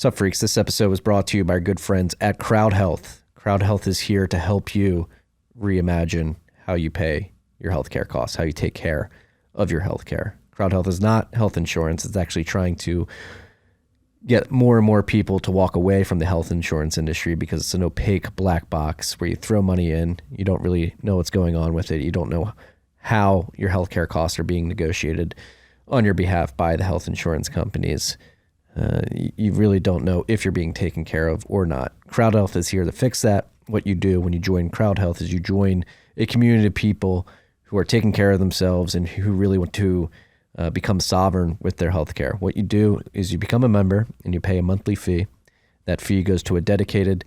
Sup, freaks? This episode was brought to you by our good friends at CrowdHealth. CrowdHealth is here to help you reimagine how you pay your healthcare costs, how you take care of your healthcare. CrowdHealth is not health insurance. It's actually trying to get more and more people to walk away from the health insurance industry because it's an opaque black box where you throw money in, you don't really know what's going on with it. You don't know how your healthcare costs are being negotiated on your behalf by the health insurance companies. You really don't know if you're being taken care of or not. CrowdHealth is here to fix that. What you do when you join CrowdHealth is you join a community of people who are taking care of themselves and who really want to become sovereign with their healthcare. What you do is you become a member and you pay a monthly fee. That fee goes to a dedicated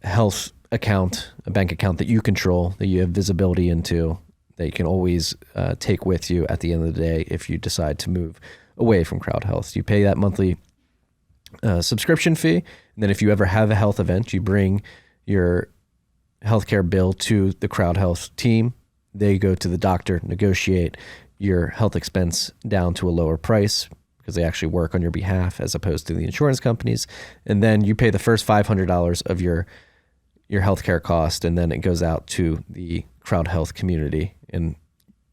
health account, a bank account that you control, that you have visibility into, that you can always take with you at the end of the day if you decide to move away from CrowdHealth. You pay that monthly subscription fee, and then if you ever have a health event, you bring your healthcare bill to the CrowdHealth team. They go to the doctor, negotiate your health expense down to a lower price because they actually work on your behalf as opposed to the insurance companies. And then you pay the first $500 of your healthcare cost, and then it goes out to the CrowdHealth community, and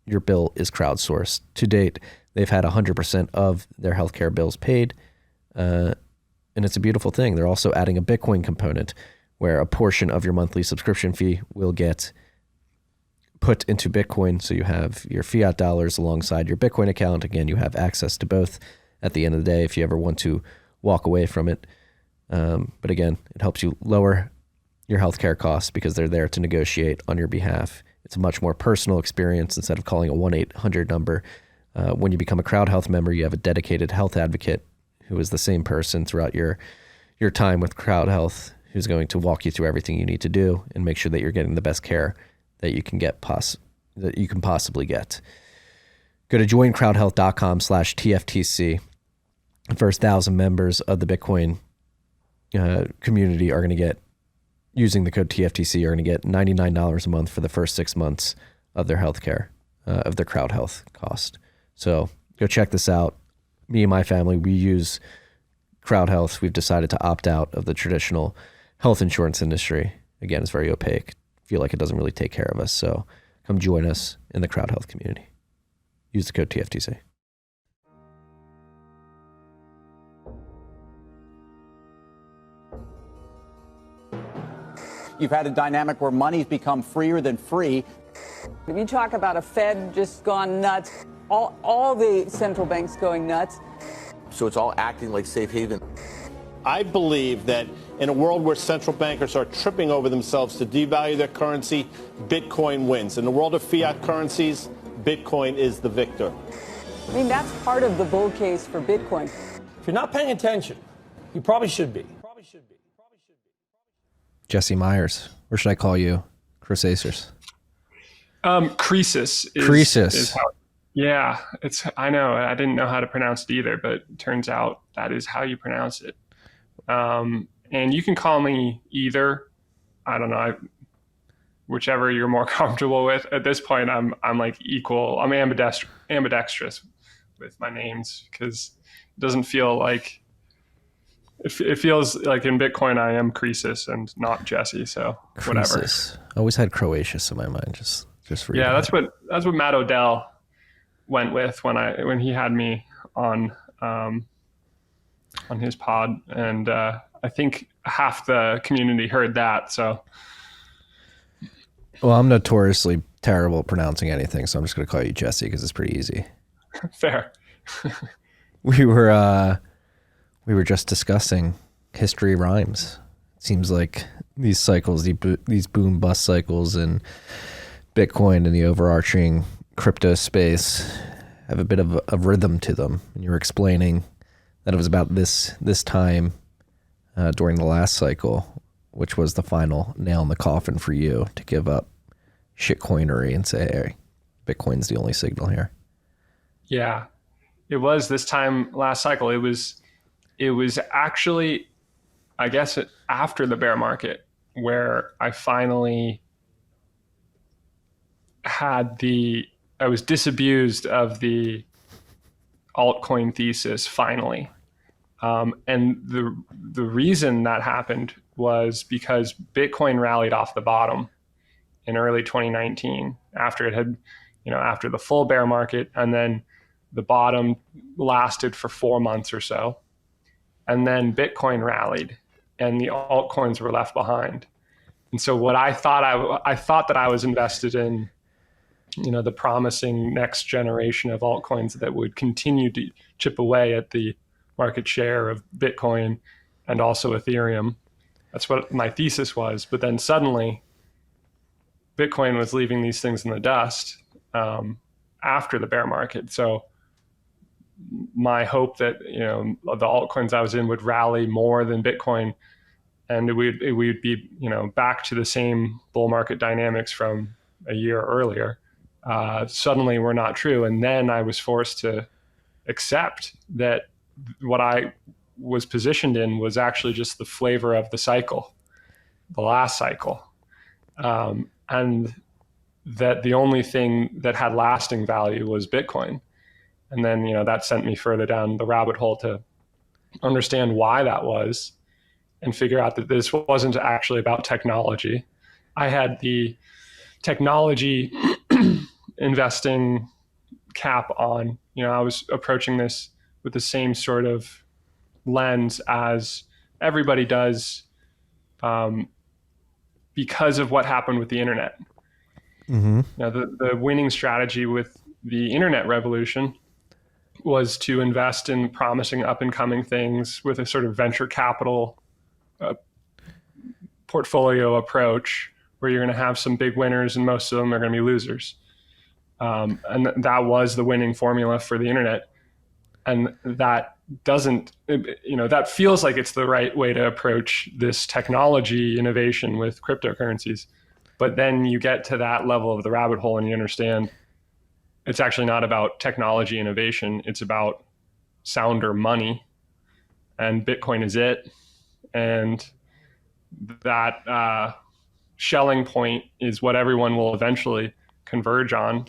your bill is crowdsourced. To date, they've had 100% of their healthcare bills paid, and it's a beautiful thing. They're also adding a Bitcoin component where a portion of your monthly subscription fee will get put into Bitcoin. So you have your fiat dollars alongside your Bitcoin account. Again, you have access to both at the end of the day if you ever want to walk away from it. But again, it helps you lower your healthcare costs because they're there to negotiate on your behalf. It's a much more personal experience instead of calling a 1-800 number. When you become a CrowdHealth member, you have a dedicated health advocate who is the same person throughout your time with CrowdHealth, who's going to walk you through everything you need to do and make sure that you're getting the best care that you can get that you can possibly get. Go to joincrowdhealth.com/TFTC. The first 1,000 members of the Bitcoin community are going to get, using the code TFTC, are going to get $99 a month for the first 6 months of their healthcare, of their CrowdHealth cost. So go check this out. Me and my family, we use CrowdHealth. We've decided to opt out of the traditional health insurance industry. Again, it's very opaque. I feel like it doesn't really take care of us. So come join us in the CrowdHealth community. Use the code TFTC. You've had a dynamic where money's become freer than free. If you talk about a Fed just gone nuts, all the central banks going nuts. So it's all acting like safe haven. I believe that in a world where central bankers are tripping over themselves to devalue their currency, Bitcoin wins. In the world of fiat currencies, Bitcoin is the victor. I mean, that's part of the bull case for Bitcoin. If you're not paying attention, you probably should be. Jesse Myers, or should I call you Chris Acers? Croesus. Is how, yeah, I know. I didn't know how to pronounce it either, but it turns out that is how you pronounce it. And you can call me either. I don't know. Whichever you're more comfortable with. At this point, I'm like equal. I'm ambidextrous with my names because it doesn't feel like. It feels like in Bitcoin I am Croesus and not Jesse, so whatever. Croesus. I always had Croatius in my mind. Just for yeah, that's what Matt Odell went with when he had me on his pod, and I think half the community heard that. So, well, I'm notoriously terrible at pronouncing anything, so I'm just going to call you Jesse because it's pretty easy. Fair. We were just discussing history rhymes. It seems like these cycles, these boom bust cycles in Bitcoin and the overarching crypto space have a bit of a rhythm to them. And you were explaining that it was about this time during the last cycle, which was the final nail in the coffin for you to give up shitcoinery and say, hey, Bitcoin's the only signal here. Yeah, it was this time last cycle. It was actually, I guess, after the bear market where I finally I was disabused of the altcoin thesis finally. And the reason that happened was because Bitcoin rallied off the bottom in early 2019 after it had, after the full bear market, and then the bottom lasted for 4 months or so. And then Bitcoin rallied and the altcoins were left behind. And so what I thought that I was invested in, the promising next generation of altcoins that would continue to chip away at the market share of Bitcoin and also Ethereum. That's what my thesis was. But then suddenly Bitcoin was leaving these things in the dust after the bear market. So my hope that, the altcoins I was in would rally more than Bitcoin, and it would be, back to the same bull market dynamics from a year earlier, suddenly were not true. And then I was forced to accept that what I was positioned in was actually just the flavor of the cycle, the last cycle. And that the only thing that had lasting value was Bitcoin. And then, that sent me further down the rabbit hole to understand why that was and figure out that this wasn't actually about technology. I had the technology investing cap on. I was approaching this with the same sort of lens as everybody does because of what happened with the internet. Mm-hmm. The winning strategy with the internet revolution was to invest in promising up and coming things with a sort of venture capital portfolio approach, where you're going to have some big winners and most of them are going to be losers. And that was the winning formula for the internet. And that doesn't, that feels like it's the right way to approach this technology innovation with cryptocurrencies. But then you get to that level of the rabbit hole and you understand it's actually not about technology innovation. It's about sounder money, and Bitcoin is it. And that Schelling point is what everyone will eventually converge on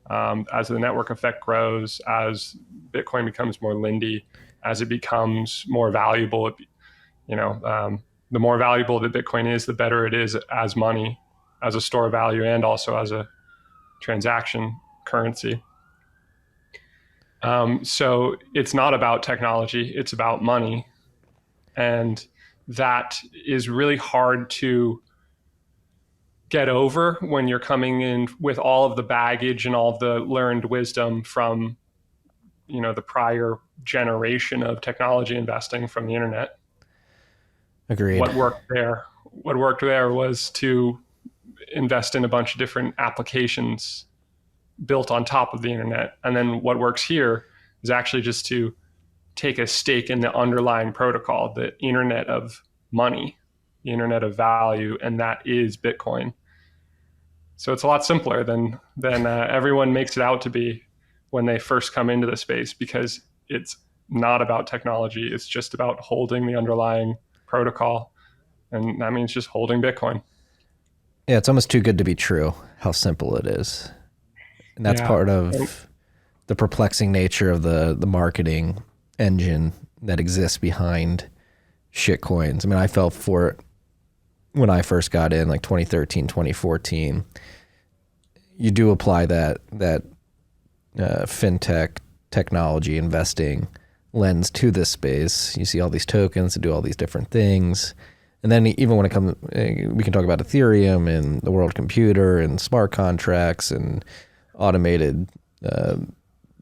as the network effect grows, as Bitcoin becomes more Lindy, as it becomes more valuable. The more valuable that Bitcoin is, the better it is as money, as a store of value, and also as a transaction currency. So it's not about technology, it's about money. And that is really hard to get over when you're coming in with all of the baggage and all of the learned wisdom from, the prior generation of technology investing from the internet. Agreed. What worked there was to invest in a bunch of different applications built on top of the internet. And then what works here is actually just to take a stake in the underlying protocol, the internet of money, the internet of value, and that is Bitcoin. So it's a lot simpler than everyone makes it out to be when they first come into the space, because it's not about technology. It's just about holding the underlying protocol. And that means just holding Bitcoin. Yeah, it's almost too good to be true how simple it is. And that's part of the perplexing nature of the marketing engine that exists behind shitcoins. I mean, I fell for it when I first got in, like 2013, 2014. You do apply that fintech technology investing lens to this space. You see all these tokens that do all these different things. And then even when it comes, we can talk about Ethereum and the world computer and smart contracts and automated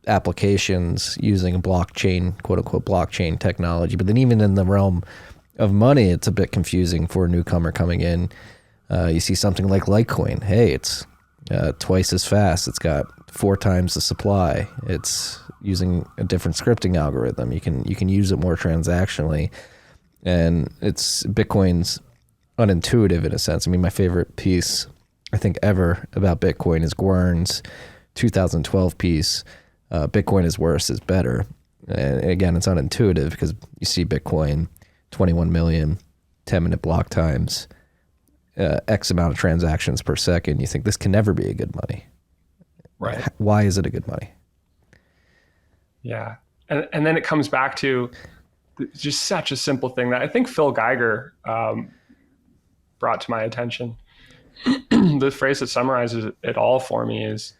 applications using blockchain, quote unquote, blockchain technology. But then even in the realm of money, it's a bit confusing for a newcomer coming in. You see something like Litecoin. Hey, it's twice as fast. It's got 4 times the supply. It's using a different scripting algorithm. You can use it more transactionally. And Bitcoin's unintuitive in a sense. I mean, my favorite piece I think ever about Bitcoin is Gwern's 2012 piece, Bitcoin is worse is better. And again, it's unintuitive because you see Bitcoin, 21 million, 10-minute block times, X amount of transactions per second. You think this can never be a good money. Right. Why is it a good money? Yeah. And then it comes back to It's just such a simple thing that I think Phil Geiger brought to my attention. The phrase that summarizes it all for me is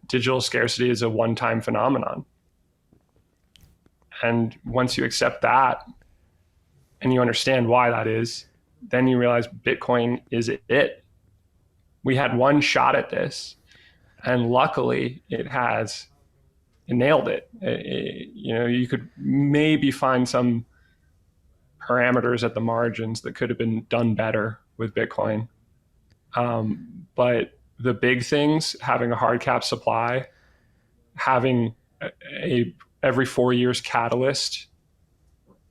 digital scarcity is a one-time phenomenon. And once you accept that and you understand why that is, then you realize Bitcoin is it. We had one shot at this, and luckily it nailed it. You could maybe find some parameters at the margins that could have been done better with Bitcoin. But the big things, having a hard cap supply, having a every 4 years catalyst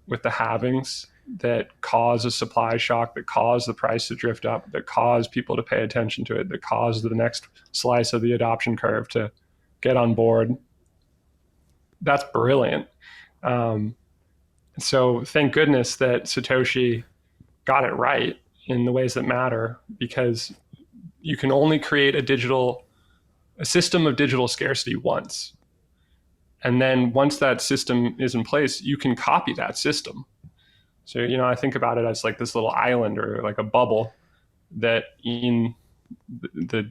with the halvings that cause a supply shock, that cause the price to drift up, that cause people to pay attention to it, that cause the next slice of the adoption curve to get on board. That's brilliant. So thank goodness that Satoshi got it right in the ways that matter, because you can only create a system of digital scarcity once. And then once that system is in place, you can copy that system. So, I think about it as like this little island or like a bubble that in the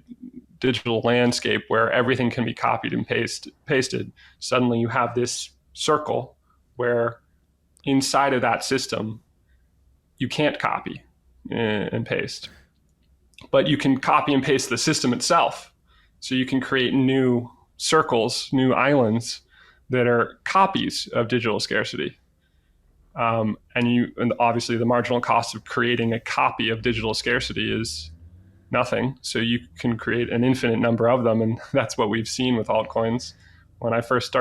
digital landscape where everything can be copied and pasted, suddenly you have this circle where inside of that system, you can't copy and paste, but you can copy and paste the system itself. So you can create new circles, new islands that are copies of digital scarcity. And obviously the marginal cost of creating a copy of digital scarcity is nothing. So you can create an infinite number of them. And that's what we've seen with altcoins. When I first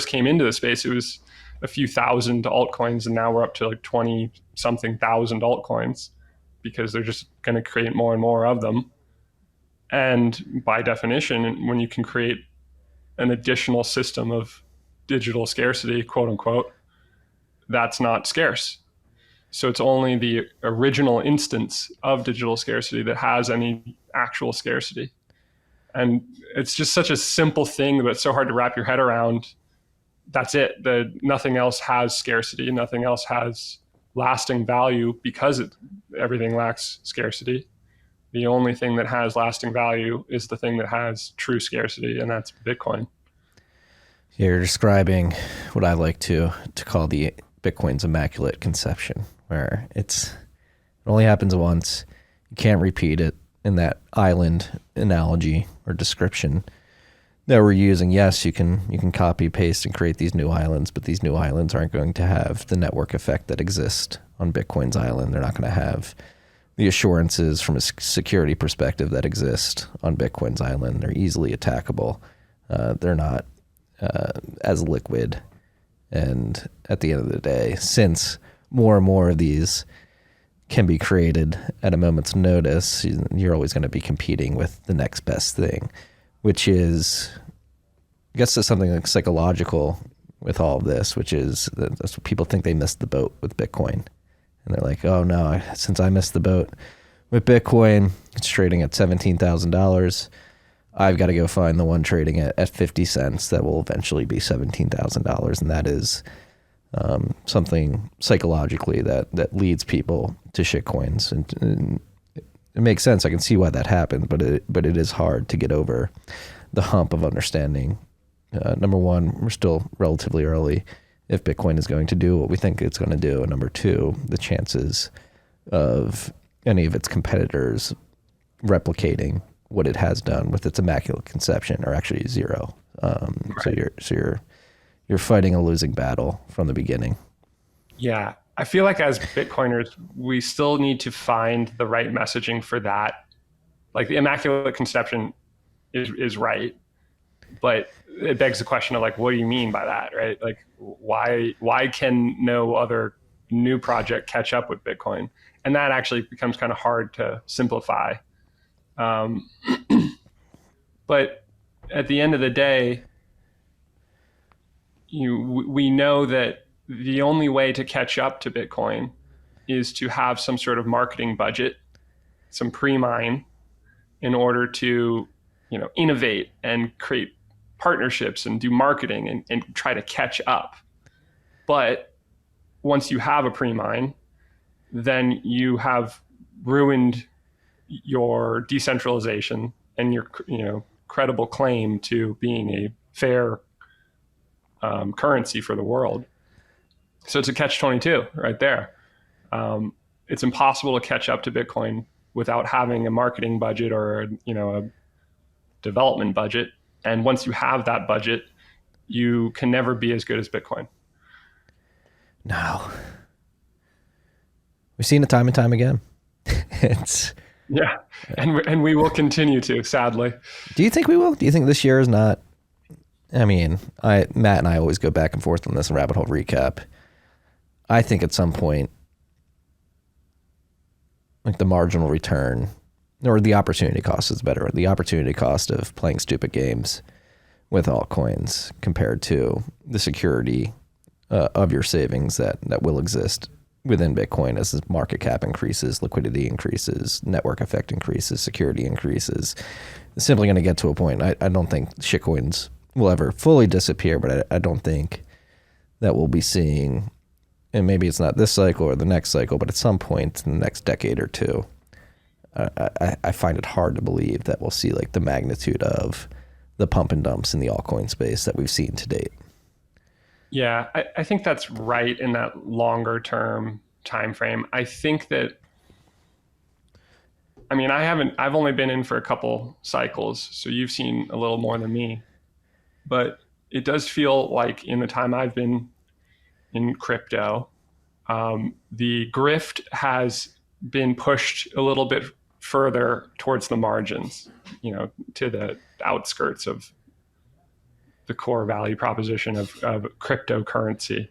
came into the space, it was a few thousand altcoins, and now we're up to like 20 something thousand altcoins, because they're just going to create more and more of them. And by definition, when you can create an additional system of digital scarcity, quote unquote, that's not scarce. So it's only the original instance of digital scarcity that has any actual scarcity. And it's just such a simple thing, but it's so hard to wrap your head around. That's it. Nothing else has scarcity. Nothing else has lasting value because everything lacks scarcity. The only thing that has lasting value is the thing that has true scarcity, and that's Bitcoin. You're describing what I like to call the Bitcoin's immaculate conception, where it only happens once. You can't repeat it. In that island analogy or description that we're using, yes, you can copy, paste, and create these new islands, but these new islands aren't going to have the network effect that exists on Bitcoin's island. They're not going to have the assurances from a security perspective that exist on Bitcoin's island. They're easily attackable. They're not as liquid. And at the end of the day, since more and more of these can be created at a moment's notice, you're always going to be competing with the next best thing, which is, I guess, there's something like psychological with all of this, which is that's what people think they missed the boat with Bitcoin. And they're like, oh no, since I missed the boat with Bitcoin, it's trading at $17,000. I've got to go find the one trading at 50 cents that will eventually be $17,000. And that is something psychologically that leads people to shitcoins. And it makes sense. I can see why that happened, but it is hard to get over the hump of understanding. Number one, we're still relatively early if Bitcoin is going to do what we think it's going to do. And number two, the chances of any of its competitors replicating what it has done with its immaculate conception are actually zero. Right. So you're fighting a losing battle from the beginning. Yeah. I feel like as Bitcoiners, we still need to find the right messaging for that. Like the immaculate conception is right, but it begs the question of like, what do you mean by that, right? Like why can no other new project catch up with Bitcoin? And that actually becomes kind of hard to simplify. But at the end of the day, we know that the only way to catch up to Bitcoin is to have some sort of marketing budget, some pre-mine, in order to, innovate and create partnerships and do marketing and try to catch up. But once you have a pre-mine, then you have ruined your decentralization and your credible claim to being a fair currency for the world. So it's a catch-22 right there. It's impossible to catch up to Bitcoin without having a marketing budget or a development budget. And once you have that budget, you can never be as good as Bitcoin. No. We've seen it time and time again. Yeah, and we will continue to, sadly. Do you think we will? Do you think this year is not? I mean, Matt and I always go back and forth on this rabbit hole recap. I think at some point, like the marginal return, or the opportunity cost is better. The opportunity cost of playing stupid games with altcoins compared to the security of your savings that will exist within Bitcoin as the market cap increases, liquidity increases, network effect increases, security increases. It's simply going to get to a point. I don't think shitcoins will ever fully disappear, but I don't think that we'll be seeing, and maybe it's not this cycle or the next cycle, but at some point in the next decade or two, I find it hard to believe that we'll see like the magnitude of the pump and dumps in the altcoin space that we've seen to date. Yeah, I think that's right in that longer term time frame. I think that, I mean, I've only been in for a couple cycles, so you've seen a little more than me. But it does feel like in the time I've been in crypto, the grift has been pushed a little bit further towards the margins, to the outskirts of the core value proposition of cryptocurrency.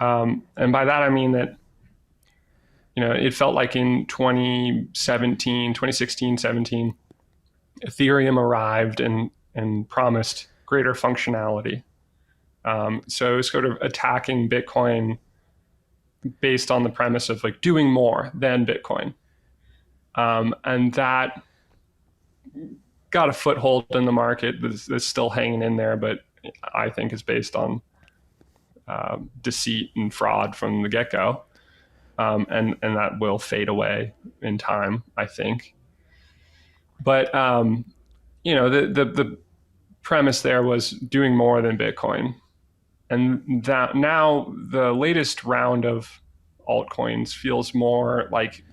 And by that, I mean that, it felt like in 2016, 17, Ethereum arrived and promised greater functionality. So it was sort of attacking Bitcoin based on the premise of like doing more than Bitcoin. And that got a foothold in the market that's still hanging in there, but I think is based on deceit and fraud from the get-go. And that will fade away in time, I think. But, the premise there was doing more than Bitcoin. And that now the latest round of altcoins feels more like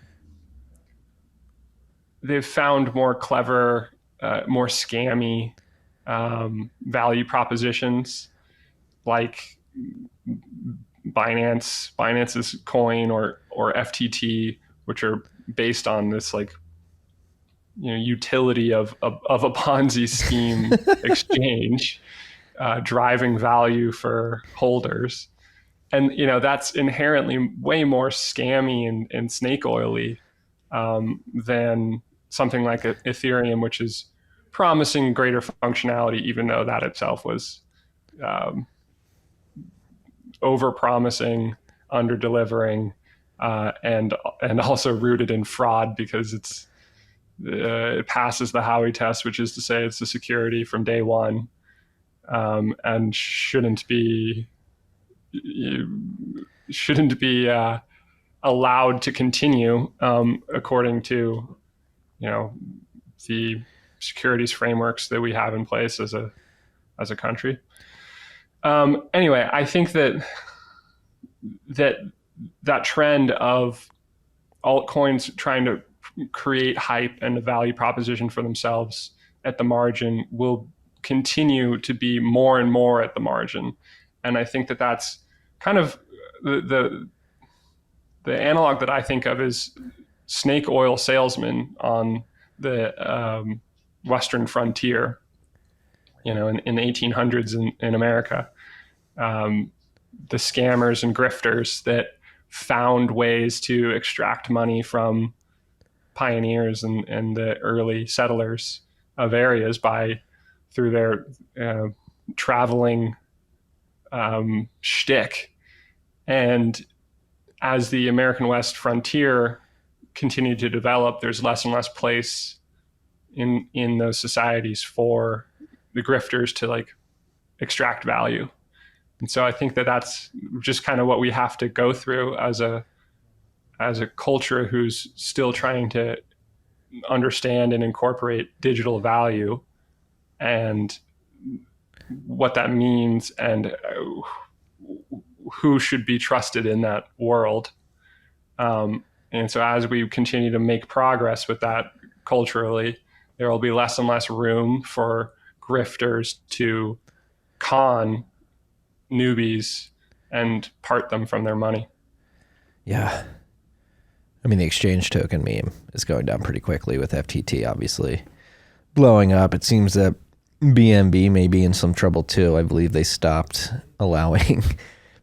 they've found more clever, more scammy value propositions like Binance's coin or FTT, which are based on this like utility of a Ponzi scheme exchange, driving value for holders. And that's inherently way more scammy and snake oily than something like Ethereum, which is promising greater functionality, even though that itself was over-promising, under-delivering, and also rooted in fraud because it passes the Howey test, which is to say it's a security from day one, and shouldn't be allowed to continue according to the securities frameworks that we have in place as a country. Anyway, I think that trend of altcoins trying to create hype and a value proposition for themselves at the margin will continue to be more and more at the margin. And I think that that's kind of the analog that I think of is snake oil salesmen on the Western frontier, in the 1800s in America. The scammers and grifters that found ways to extract money from pioneers and the early settlers of areas through their traveling shtick. And as the American West frontier continued to develop, there's less and less place in those societies for the grifters to like extract value. And so I think that that's just kind of what we have to go through as a culture who's still trying to understand and incorporate digital value and what that means and who should be trusted in that world. And so as we continue to make progress with that culturally, there will be less and less room for grifters to con newbies and part them from their money. Yeah. I mean, the exchange token meme is going down pretty quickly with FTT, obviously blowing up. It seems that BNB may be in some trouble too. I believe they stopped allowing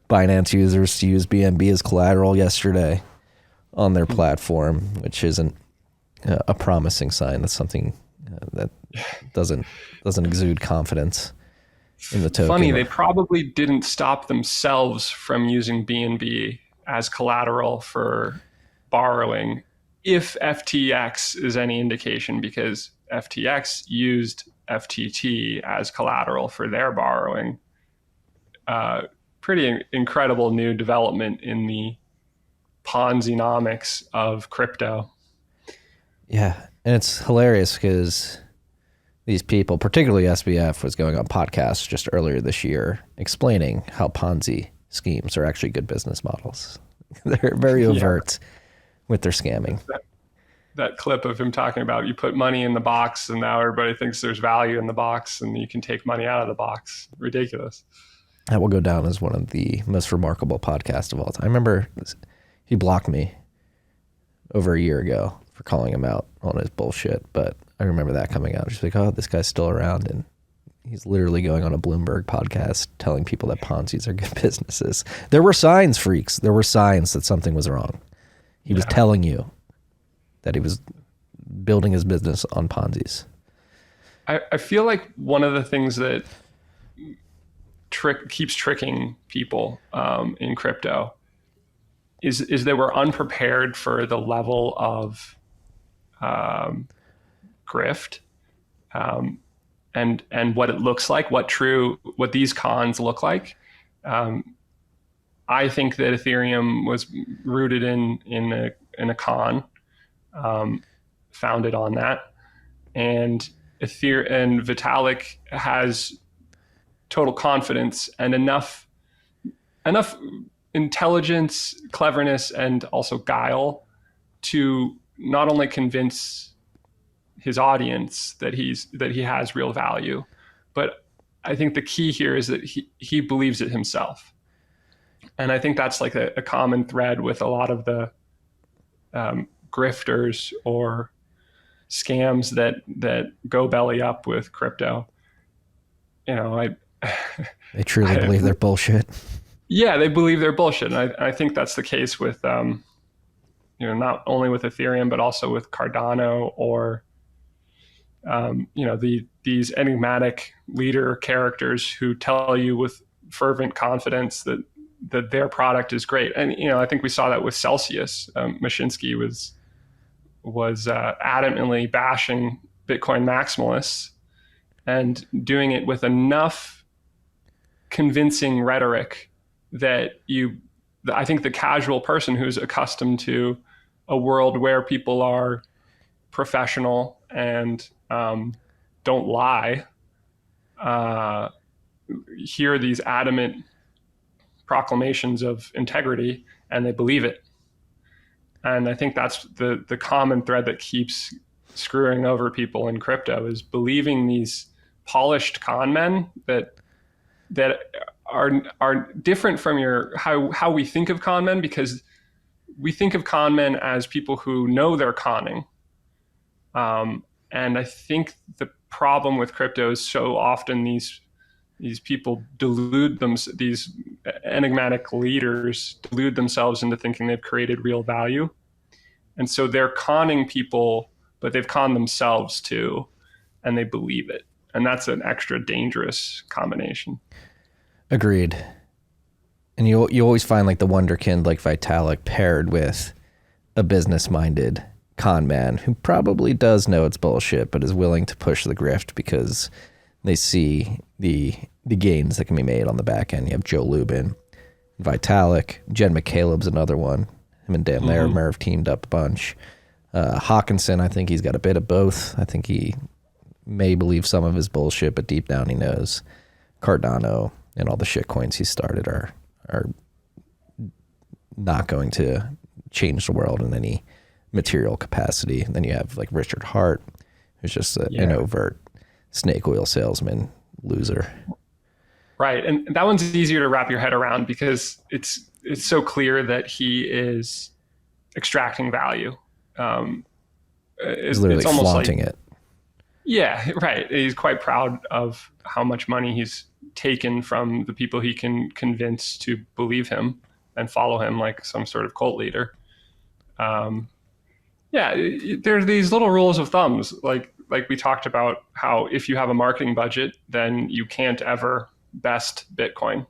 Binance users to use BNB as collateral yesterday on their platform, which isn't a promising sign. That's something that doesn't exude confidence in the token. Funny, they probably didn't stop themselves from using BNB as collateral for borrowing, if FTX is any indication, because FTX used FTT as collateral for their borrowing. Pretty incredible new development in the Ponzi-nomics of crypto. Yeah, and it's hilarious because these people, particularly SBF, was going on podcasts just earlier this year explaining how Ponzi schemes are actually good business models. They're very overt with their scamming. That clip of him talking about you put money in the box and now everybody thinks there's value in the box and you can take money out of the box. Ridiculous. That will go down as one of the most remarkable podcasts of all time. I remember he blocked me over a year ago for calling him out on his bullshit, but I remember that coming out. Just like, oh, this guy's still around, and he's literally going on a Bloomberg podcast telling people that Ponzi's are good businesses. There were signs, freaks. There were signs that something was wrong. He was telling you that he was building his business on Ponzi's. I feel like one of the things that keeps tricking people in crypto is that we're unprepared for the level of grift and what it looks like, what these cons look like. I think that Ethereum was rooted in a con, founded on that, and Vitalik has total confidence and enough intelligence, cleverness, and also guile to not only convince his audience that he has real value, but I think the key here is that he believes it himself. And I think that's like a common thread with a lot of the grifters or scams that go belly up with crypto. You know, they truly believe they're bullshit. Yeah, they believe they're bullshit. And I think that's the case with, not only with Ethereum, but also with Cardano or, these enigmatic leader characters who tell you with fervent confidence that their product is great. And, I think we saw that with Celsius. Mashinsky was adamantly bashing Bitcoin maximalists and doing it with enough convincing rhetoric that I think the casual person who's accustomed to a world where people are professional and don't lie, hear these adamant proclamations of integrity and they believe it. And I think that's the common thread that keeps screwing over people in crypto, is believing these polished con men that are different from how we think of con men, because we think of con men as people who know they're conning. And I think the problem with crypto is so often these people these enigmatic leaders delude themselves into thinking they've created real value. And so they're conning people, but they've conned themselves too, and they believe it. And that's an extra dangerous combination. Agreed. And you always find like the wonderkind like Vitalik paired with a business-minded con man who probably does know it's bullshit, but is willing to push the grift because they see the the gains that can be made on the back end. You have Joe Lubin, Vitalik, Jen McCaleb's another one. Him and Dan Larimer have teamed up a bunch. Hawkinson, I think he's got a bit of both. I think he may believe some of his bullshit, but deep down he knows. Cardano and all the shit coins he started are not going to change the world in any material capacity. And then you have like Richard Hart, who's just an overt snake oil salesman loser. Right. And that one's easier to wrap your head around because it's so clear that he is extracting value. He's literally it's flaunting it. Yeah, right. He's quite proud of how much money he's taken from the people he can convince to believe him and follow him like some sort of cult leader. There's these little rules of thumbs, like we talked about, how if you have a marketing budget, then you can't ever best Bitcoin.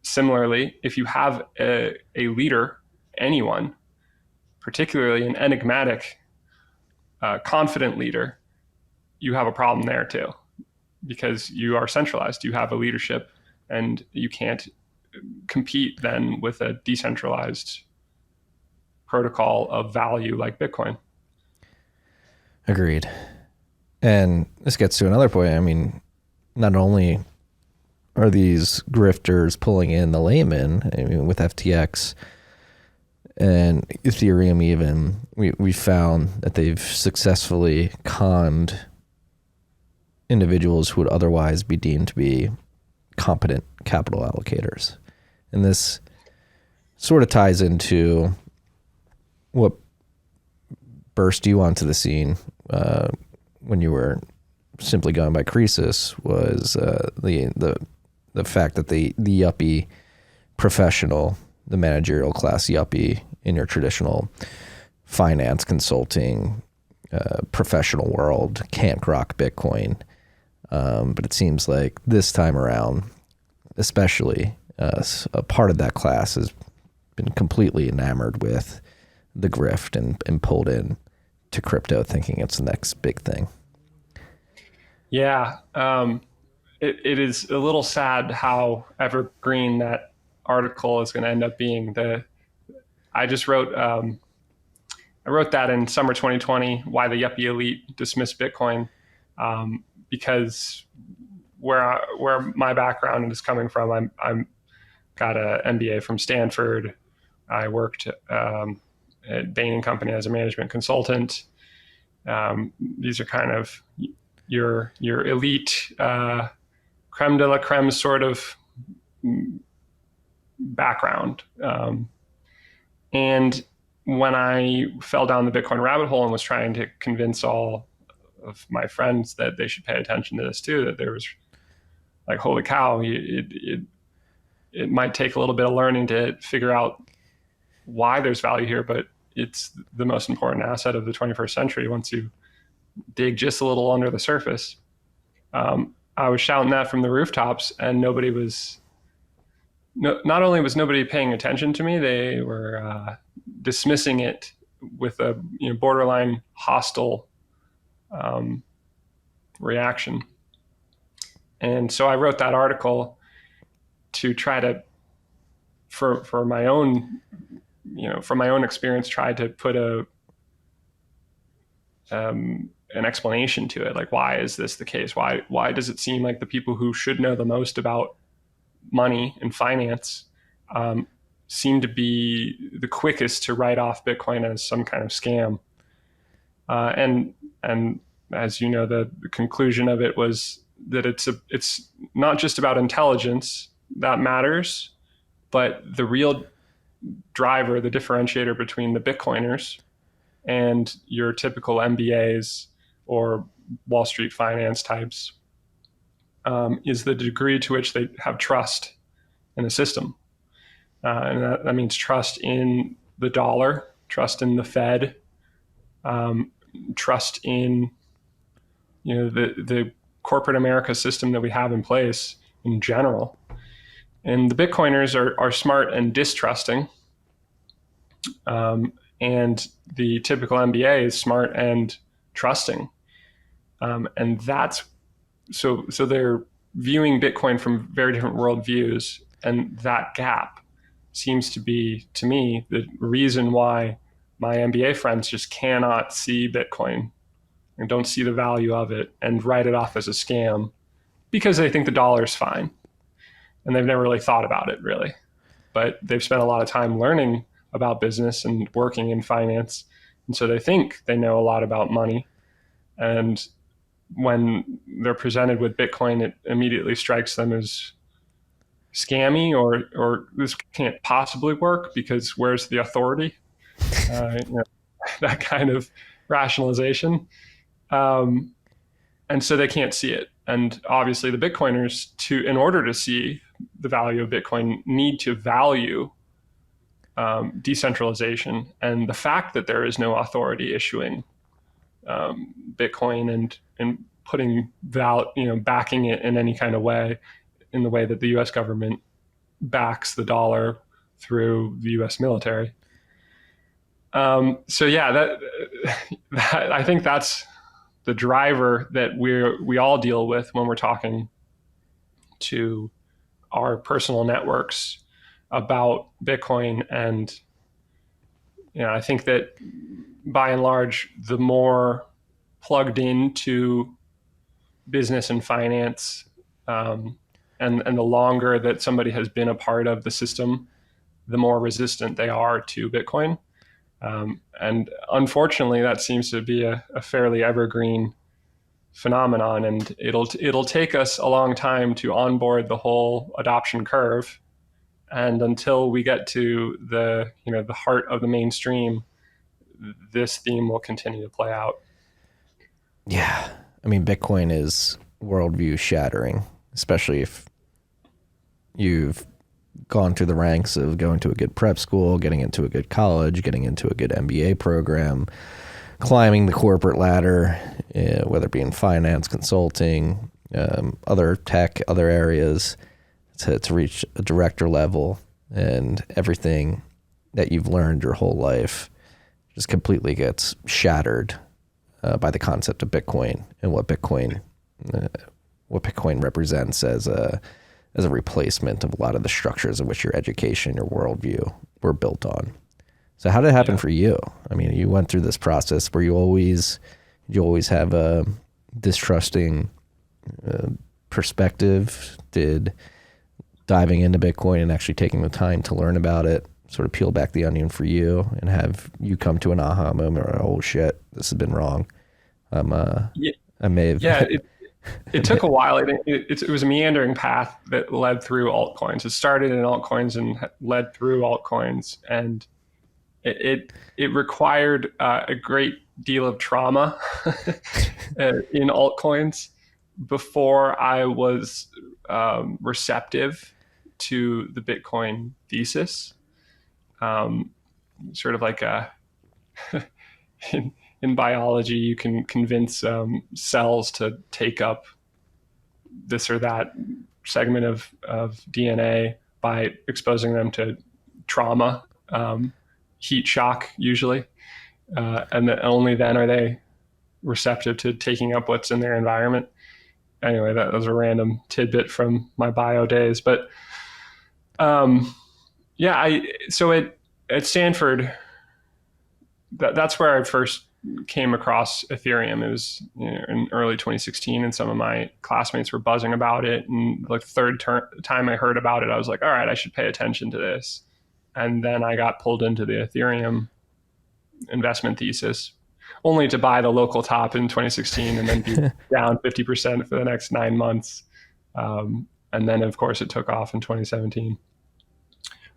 Similarly, if you have a leader, anyone, particularly an enigmatic, confident leader, you have a problem there too, because you are centralized. You have a leadership, and you can't compete then with a decentralized protocol of value like Bitcoin. Agreed. And this gets to another point. I mean, not only are these grifters pulling in the layman, I mean, with FTX and Ethereum even, we found that they've successfully conned individuals who would otherwise be deemed to be competent capital allocators. And this sort of ties into what burst you onto the scene when you were simply going by Croesus, was the fact that the yuppie professional, the managerial class yuppie in your traditional finance consulting professional world can't grok Bitcoin. But it seems like this time around, especially a part of that class has been completely enamored with the grift and pulled in to crypto thinking it's the next big thing. Yeah. It is a little sad how evergreen that article is going to end up being. I just wrote, I wrote that in summer 2020, why the yuppie elite dismissed Bitcoin, because where my background is coming from, I'm got an MBA from Stanford. I worked at Bain & Company as a management consultant. These are kind of your elite, creme de la creme sort of background. And when I fell down the Bitcoin rabbit hole and was trying to convince all of my friends that they should pay attention to this too, that there was like, holy cow, it might take a little bit of learning to figure out why there's value here, but it's the most important asset of the 21st century once you dig just a little under the surface. I was shouting that from the rooftops, and not only was nobody paying attention to me, they were dismissing it with a borderline hostile reaction. And so I wrote that article to try to, for my own, from my own experience, try to put an explanation to it. Like, why is this the case? Why does it seem like the people who should know the most about money and finance seem to be the quickest to write off Bitcoin as some kind of scam? And as you know, the conclusion of it was that it's not just about intelligence that matters, but the real driver, the differentiator between the Bitcoiners and your typical MBAs or Wall Street finance types is the degree to which they have trust in the system. And that means trust in the dollar, trust in the Fed, trust in the corporate America system that we have in place in general. And the Bitcoiners are smart and distrusting. And the typical MBA is smart and trusting. And that's so viewing Bitcoin from very different worldviews. And that gap seems to be, to me, the reason why my MBA friends just cannot see Bitcoin and don't see the value of it and write it off as a scam because they think the dollar is fine. And they've never really thought about it, really. But they've spent a lot of time learning about business and working in finance. And so they think they know a lot about money. And when they're presented with Bitcoin, it immediately strikes them as scammy or this can't possibly work because where's the authority? That kind of rationalization. And so they can't see it. And obviously the Bitcoiners, in order to see the value of Bitcoin, need to value decentralization and the fact that there is no authority issuing Bitcoin and putting backing it in any kind of way, in the way that the U.S. government backs the dollar through the U.S. military. So yeah, that I think that's the driver that we all deal with when we're talking to our personal networks about Bitcoin. And I think that by and large, the more plugged into business and finance, and the longer that somebody has been a part of the system, the more resistant they are to Bitcoin. And unfortunately, that seems to be a fairly evergreen phenomenon, and it'll take us a long time to onboard the whole adoption curve. And until we get to the heart of the mainstream, this theme will continue to play out. Yeah, I mean, Bitcoin is worldview shattering, especially if you've gone through the ranks of going to a good prep school, getting into a good college, getting into a good MBA program, climbing the corporate ladder, whether it be in finance, consulting, other tech, other areas, to reach a director level, and everything that you've learned your whole life just completely gets shattered by the concept of Bitcoin and what Bitcoin represents as a replacement of a lot of the structures in which your education, your worldview were built on. So how did it happen for you? I mean, you went through this process where you always have a distrusting perspective. Did diving into Bitcoin and actually taking the time to learn about it sort of peel back the onion for you and have you come to an aha moment or, oh shit, this has been wrong? I may have... Yeah, it took a while. It was a meandering path that led through altcoins. It started in altcoins and led through altcoins. And it required a great deal of trauma in altcoins before I was receptive to the Bitcoin thesis. Sort of like in biology, you can convince cells to take up this or that segment of DNA by exposing them to trauma, heat shock usually, and only then are they receptive to taking up what's in their environment. Anyway, that was a random tidbit from my bio days. But so at Stanford, that's where I first came across Ethereum. It was in early 2016, and some of my classmates were buzzing about it. And the third time I heard about it, I was like, all right, I should pay attention to this. And then I got pulled into the Ethereum investment thesis, only to buy the local top in 2016 and then be down 50% for the next 9 months. And then, of course, it took off in 2017.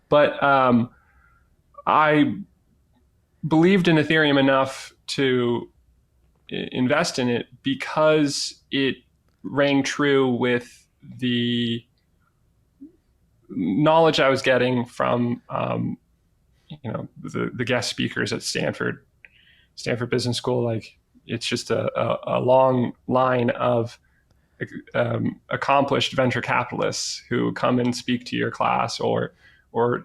But I believed in Ethereum enough to invest in it because it rang true with the knowledge I was getting from the guest speakers at Stanford Business School. Like, it's just a long line of accomplished venture capitalists who come and speak to your class, or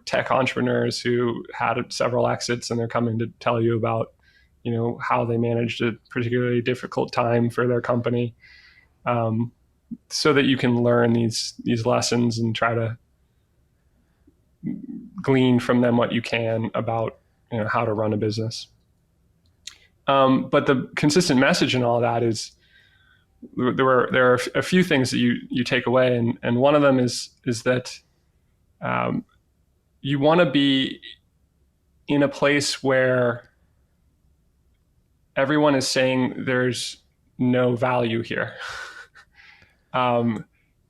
tech entrepreneurs who had several exits and they're coming to tell you about how they managed a particularly difficult time for their company. so that you can learn these lessons and try to glean from them what you can about how to run a business. But the consistent message in all that is there are a few things that you take away, and one of them is that you want to be in a place where everyone is saying there's no value here.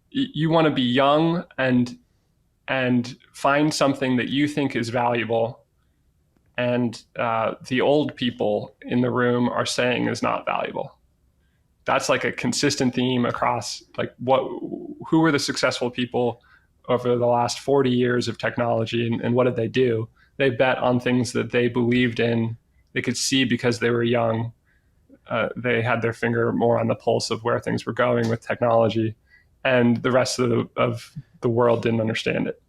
You want to be young and find something that you think is valuable, and the old people in the room are saying is not valuable. That's like a consistent theme across who were the successful people over the last 40 years of technology, and what did they do? They bet on things that they believed in, they could see because they were young. They had their finger more on the pulse of where things were going with technology, and the rest of the world didn't understand it.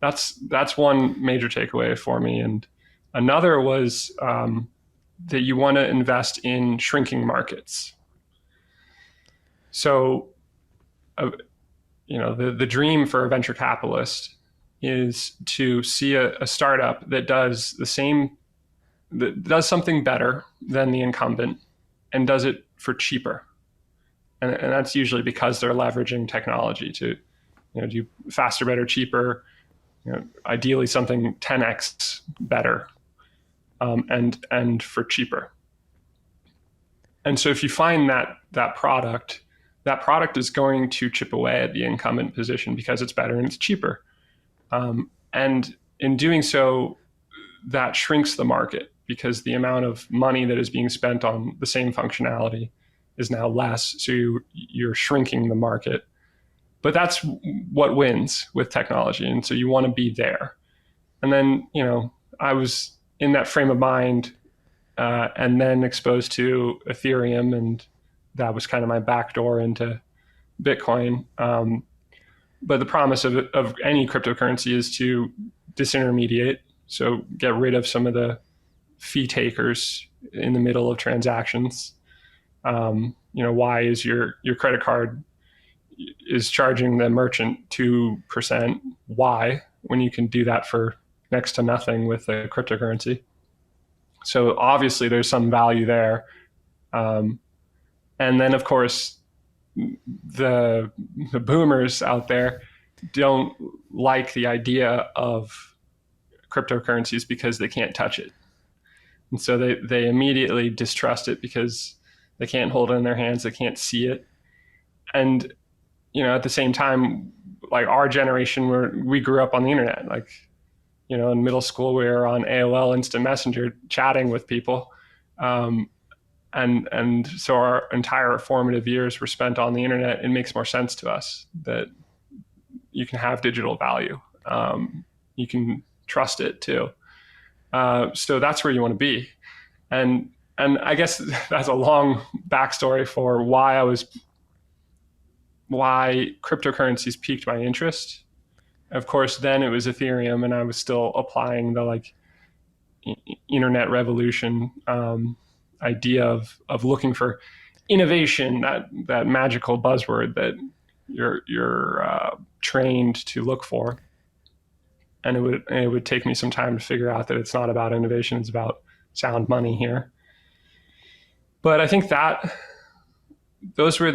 That's one major takeaway for me. And another was that you want to invest in shrinking markets. So, the dream for a venture capitalist is to see a startup that does something better than the incumbent and does it for cheaper. And that's usually because they're leveraging technology to do faster, better, cheaper, ideally something 10x better, and for cheaper. And so if you find that product is going to chip away at the incumbent position because it's better and it's cheaper. And in doing so, that shrinks the market because the amount of money that is being spent on the same functionality is now less. So you're shrinking the market. But that's what wins with technology. And so you want to be there. And then, I was in that frame of mind and then exposed to Ethereum, and that was kind of my backdoor into Bitcoin. But the promise of any cryptocurrency is to disintermediate, so get rid of some of the fee takers in the middle of transactions. Why is your credit card is charging the merchant 2%? Why, when you can do that for next to nothing with a cryptocurrency? So obviously there's some value there. And then of course, the boomers out there don't like the idea of cryptocurrencies because they can't touch it. And so they immediately distrust it because they can't hold it in their hands, they can't see it. And at the same time, like our generation, we grew up on the internet. Like, in middle school, we were on AOL Instant Messenger chatting with people. And so our entire formative years were spent on the internet. It makes more sense to us that you can have digital value. You can trust it too. So that's where you want to be. And I guess that's a long backstory for why cryptocurrencies piqued my interest. Of course, then it was Ethereum, and I was still applying the internet revolution idea of looking for innovation, that magical buzzword that you're trained to look for. And it would take me some time to figure out that it's not about innovation; it's about sound money here. But I think that those were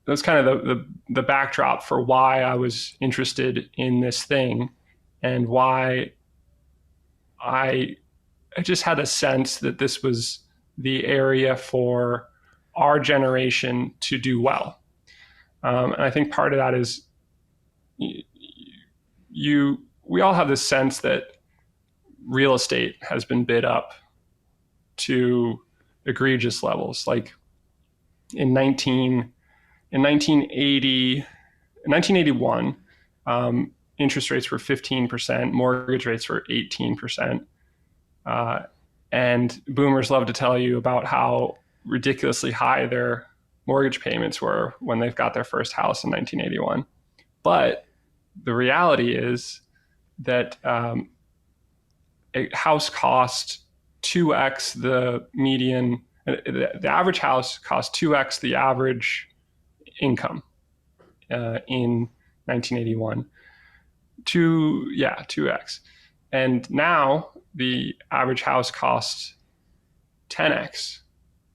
that's kind of the backdrop for why I was interested in this thing, and why I just had a sense that this was the area for our generation to do well. And I think part of that is we all have this sense that real estate has been bid up to egregious levels. Like in 1981, interest rates were 15%, mortgage rates were 18%. And boomers love to tell you about how ridiculously high their mortgage payments were when they've got their first house in 1981. But the reality is that a house cost 2x the median The average house cost 2x the average income in 1981. 2x. And now the average house costs 10x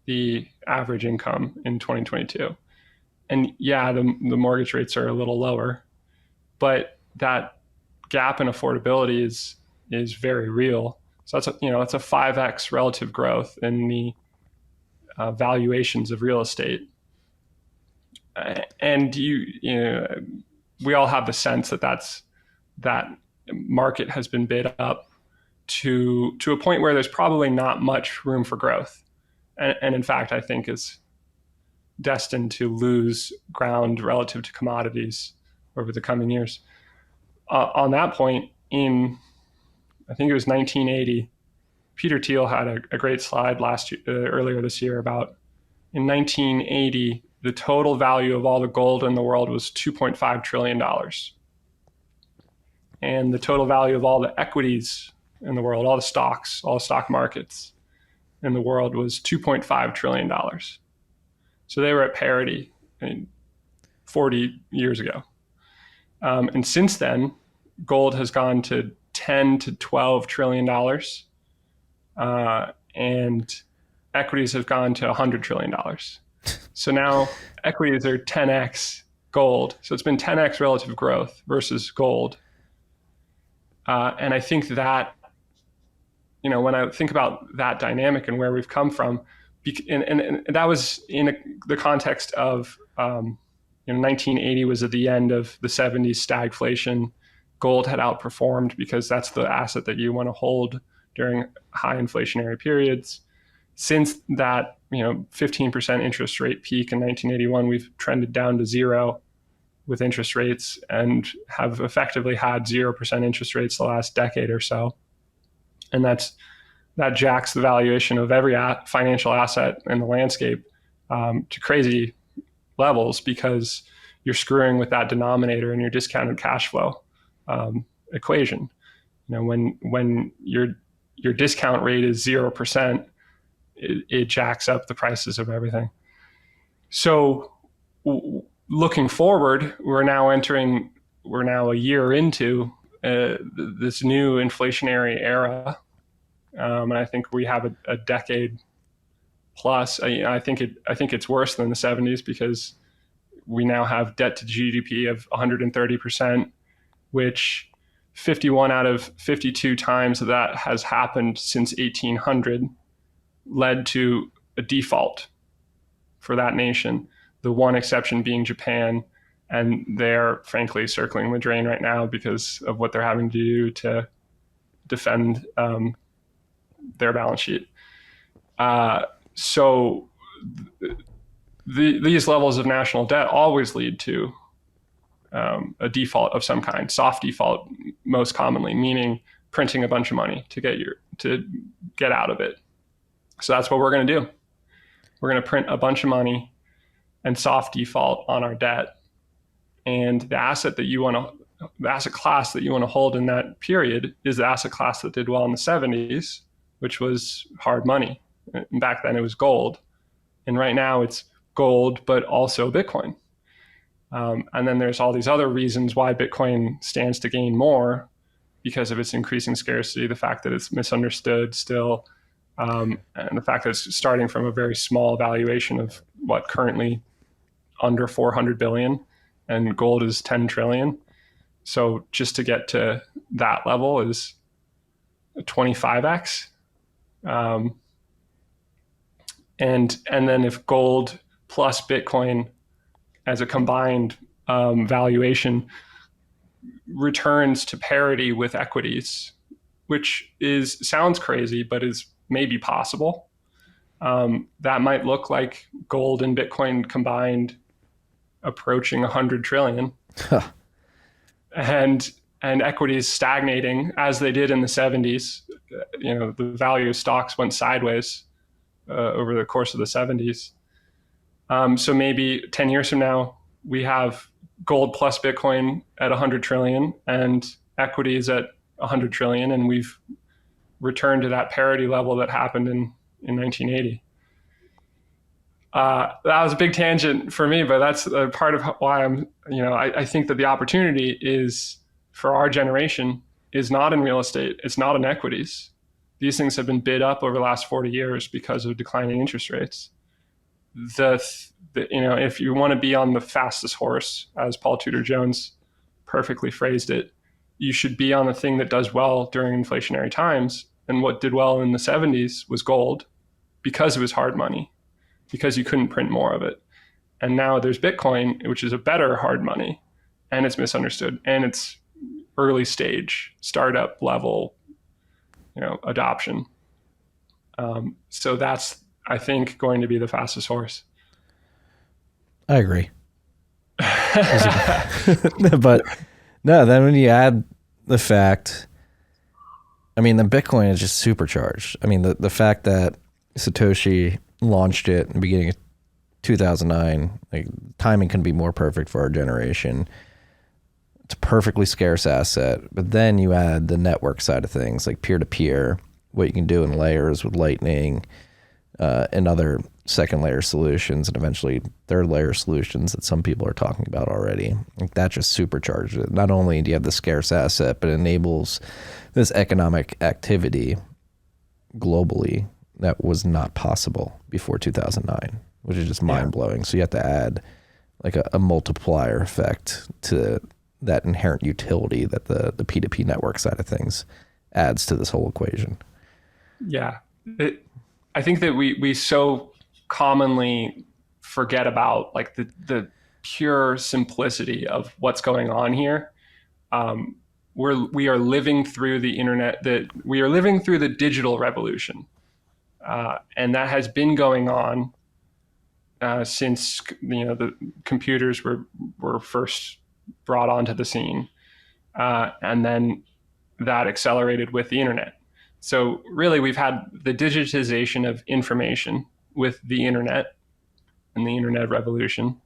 the average income in 2022. And the mortgage rates are a little lower, but that gap in affordability is very real. So that's it's a 5x relative growth in the valuations of real estate. And we all have the sense that market has been bid up to a point where there's probably not much room for growth, and in fact, I think is destined to lose ground relative to commodities over the coming years. On that point, I think it was 1980, Peter Thiel had a great slide earlier this year about, in 1980, the total value of all the gold in the world was $2.5 trillion. And the total value of all the equities in the world, all the stocks, all the stock markets in the world was $2.5 trillion. So they were at parity 40 years ago. And since then, gold has gone to 10 to 12 trillion dollars, and equities have gone to $100 trillion. So now equities are 10x gold. So it's been 10x relative growth versus gold. And I think that, when I think about that dynamic and where we've come from, and that was in the context of 1980 was at the end of the 70s stagflation. Gold had outperformed because that's the asset that you want to hold during high inflationary periods. Since that 15% interest rate peak in 1981, we've trended down to zero with interest rates and have effectively had 0% interest rates the last decade or so. And that jacks the valuation of every financial asset in the landscape to crazy levels, because you're screwing with that denominator in your discounted cash flow equation. When your discount rate is 0%, it jacks up the prices of everything. So looking forward, we're now a year into this new inflationary era. And I think we have a decade plus. I think it's worse than the 70s, because we now have debt to GDP of 130%, which 51 out of 52 times that has happened since 1800 led to a default for that nation. The one exception being Japan, and they're frankly circling the drain right now because of what they're having to do to defend their balance sheet. So these levels of national debt always lead to a default of some kind, soft default most commonly, meaning printing a bunch of money to get out of it. So that's what we're going to do. We're going to print a bunch of money and soft default on our debt. And the asset class that you want to hold in that period is the asset class that did well in the 70s, which was hard money. And back then it was gold. And right now it's gold, but also Bitcoin. And then there's all these other reasons why Bitcoin stands to gain more because of its increasing scarcity, the fact that it's misunderstood still, and the fact that it's starting from a very small valuation of currently under 400 billion, and gold is 10 trillion. So just to get to that level is 25x. And then if gold plus Bitcoin as a combined valuation returns to parity with equities, which sounds crazy, but is maybe possible. That might look like gold and Bitcoin combined approaching 100 trillion. And equities stagnating as they did in the 70s. The value of stocks went sideways over the course of the 70s. So maybe 10 years from now, we have gold plus Bitcoin at 100 trillion and equities at 100 trillion, and we've returned to that parity level that happened in 1980. That was a big tangent for me, but that's part of why I think that the opportunity is for our generation is not in real estate. It's not in equities. These things have been bid up over the last 40 years because of declining interest rates. If you want to be on the fastest horse, as Paul Tudor Jones perfectly phrased it, you should be on the thing that does well during inflationary times. And what did well in the 70s was gold, because it was hard money, because you couldn't print more of it. And now there's Bitcoin, which is a better hard money, and it's misunderstood, and it's early stage, startup level, adoption. So that's, I think, going to be the fastest horse. I agree. But no, then when you add the fact, the Bitcoin is just supercharged. The fact that Satoshi launched it in the beginning of 2009, timing couldn't be more perfect for our generation. It's a perfectly scarce asset. But then you add the network side of things, like peer-to-peer, what you can do in layers with Lightning, and other second layer solutions, and eventually third layer solutions that some people are talking about already. That just supercharges it. Not only do you have the scarce asset, but it enables this economic activity globally that was not possible before 2009, which is just mind-blowing. So you have to add a multiplier effect to that inherent utility that the P2P network side of things adds to this whole equation. Yeah. I think that we so commonly forget about the pure simplicity of what's going on here. We are living through the internet, we are living through the digital revolution. And that has been going on since the computers were first brought onto the scene, and then that accelerated with the internet. So really, we've had the digitization of information with the internet and the internet revolution,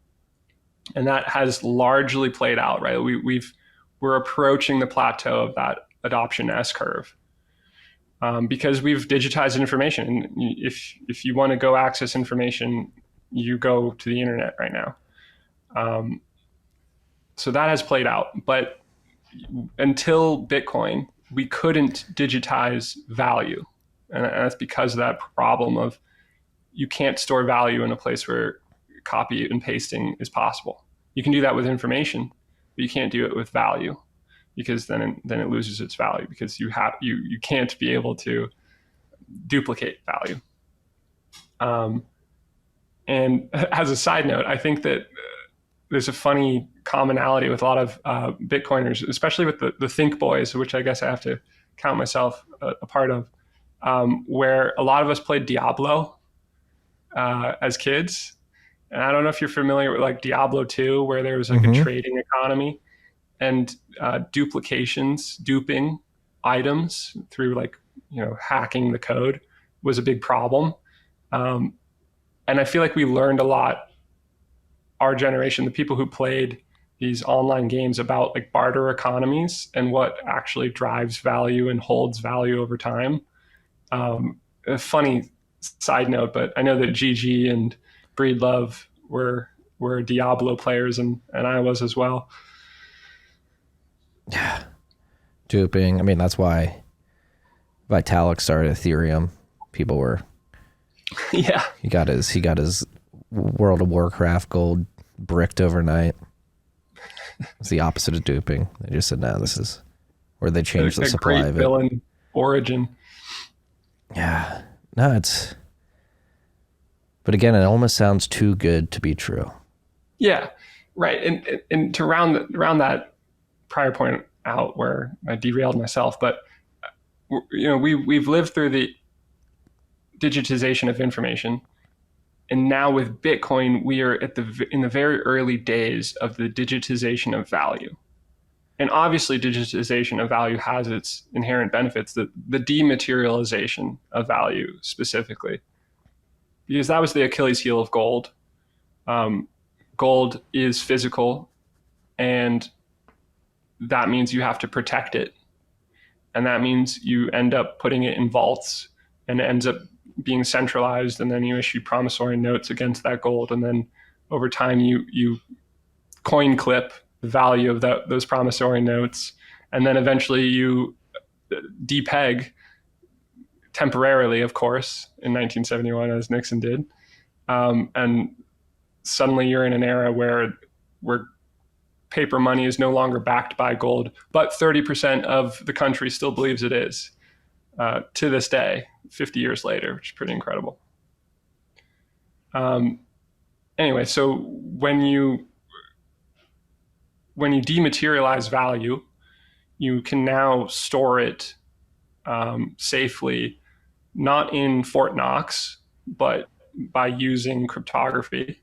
and that has largely played out. Right, we're approaching the plateau of that adoption S curve. Because we've digitized information. And if you want to go access information, you go to the internet right now. So that has played out. But until Bitcoin, we couldn't digitize value. And that's because of that problem of you can't store value in a place where copy and pasting is possible. You can do that with information, but you can't do it with value, because then it loses its value, because you can't be able to duplicate value. And as a side note, I think that there's a funny commonality with a lot of Bitcoiners, especially with the Think Boys, which I guess I have to count myself a part of, where a lot of us played Diablo as kids. And I don't know if you're familiar with Diablo 2, where there was a trading economy, and duping items through hacking the code was a big problem. And I feel like we learned a lot, our generation, the people who played these online games, about barter economies and what actually drives value and holds value over time. A funny side note, but I know that GG and Breedlove were Diablo players, and I was as well. Yeah. Duping. That's why Vitalik started Ethereum. People were, yeah. He got his World of Warcraft gold bricked overnight. It's the opposite of duping. They just said, no, this is where they changed the supply great of it. Villain origin. Yeah. No, but again, it almost sounds too good to be true. Yeah. Right. And to round that prior point out, where I derailed myself, but we've lived through the digitization of information, and now with Bitcoin, we are in the very early days of the digitization of value. And obviously, digitization of value has its inherent benefits, the dematerialization of value specifically, because that was the Achilles heel of gold. Gold is physical, and that means you have to protect it. And that means you end up putting it in vaults, and it ends up being centralized, and then you issue promissory notes against that gold, and then over time you coin clip the value of those promissory notes, and then eventually you depeg temporarily, of course, in 1971, as Nixon did, and suddenly you're in an era where paper money is no longer backed by gold, but 30% of the country still believes it is to this day, 50 years later, which is pretty incredible. Anyway, so when you dematerialize value, you can now store it safely, not in Fort Knox, but by using cryptography.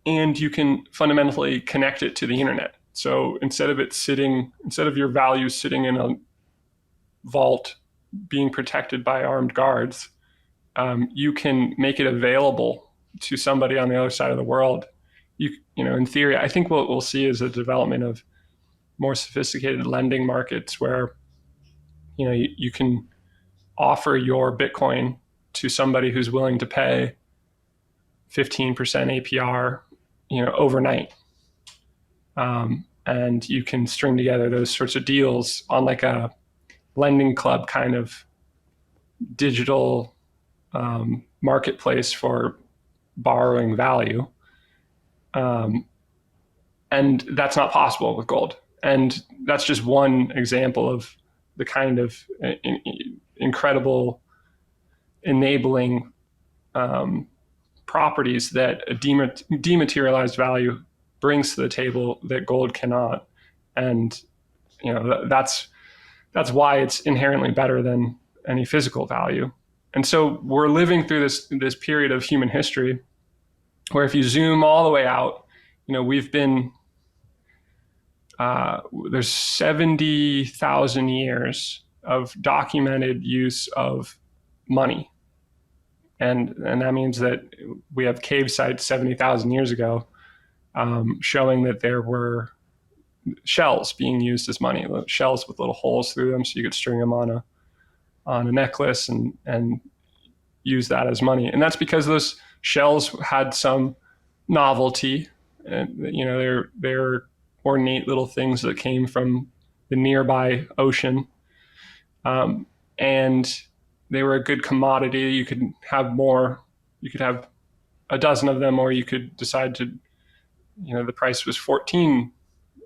And you can fundamentally connect it to the internet. So instead of your value sitting in a vault being protected by armed guards, you can make it available to somebody on the other side of the world. You know, in theory, I think what we'll see is a development of more sophisticated lending markets where, you know, you can offer your Bitcoin to somebody who's willing to pay 15% APR, you know, overnight. And you can string together those sorts of deals on like a lending club kind of digital marketplace for borrowing value. And that's not possible with gold. And that's just one example of the kind of incredible enabling properties that a dematerialized value brings to the table that gold cannot. And you know, that's why it's inherently better than any physical value. And so we're living through this period of human history where if you zoom all the way out, you know, we've been there's 70,000 years of documented use of money. And that means that we have cave sites 70,000 years ago showing that there were shells being used as money, shells with little holes through them, so you could string them on a necklace and use that as money. And that's because those shells had some novelty, and you know, they're ornate little things that came from the nearby ocean, and they were a good commodity. You could have more. You could have a dozen of them, or you could decide to, you know, the price was 14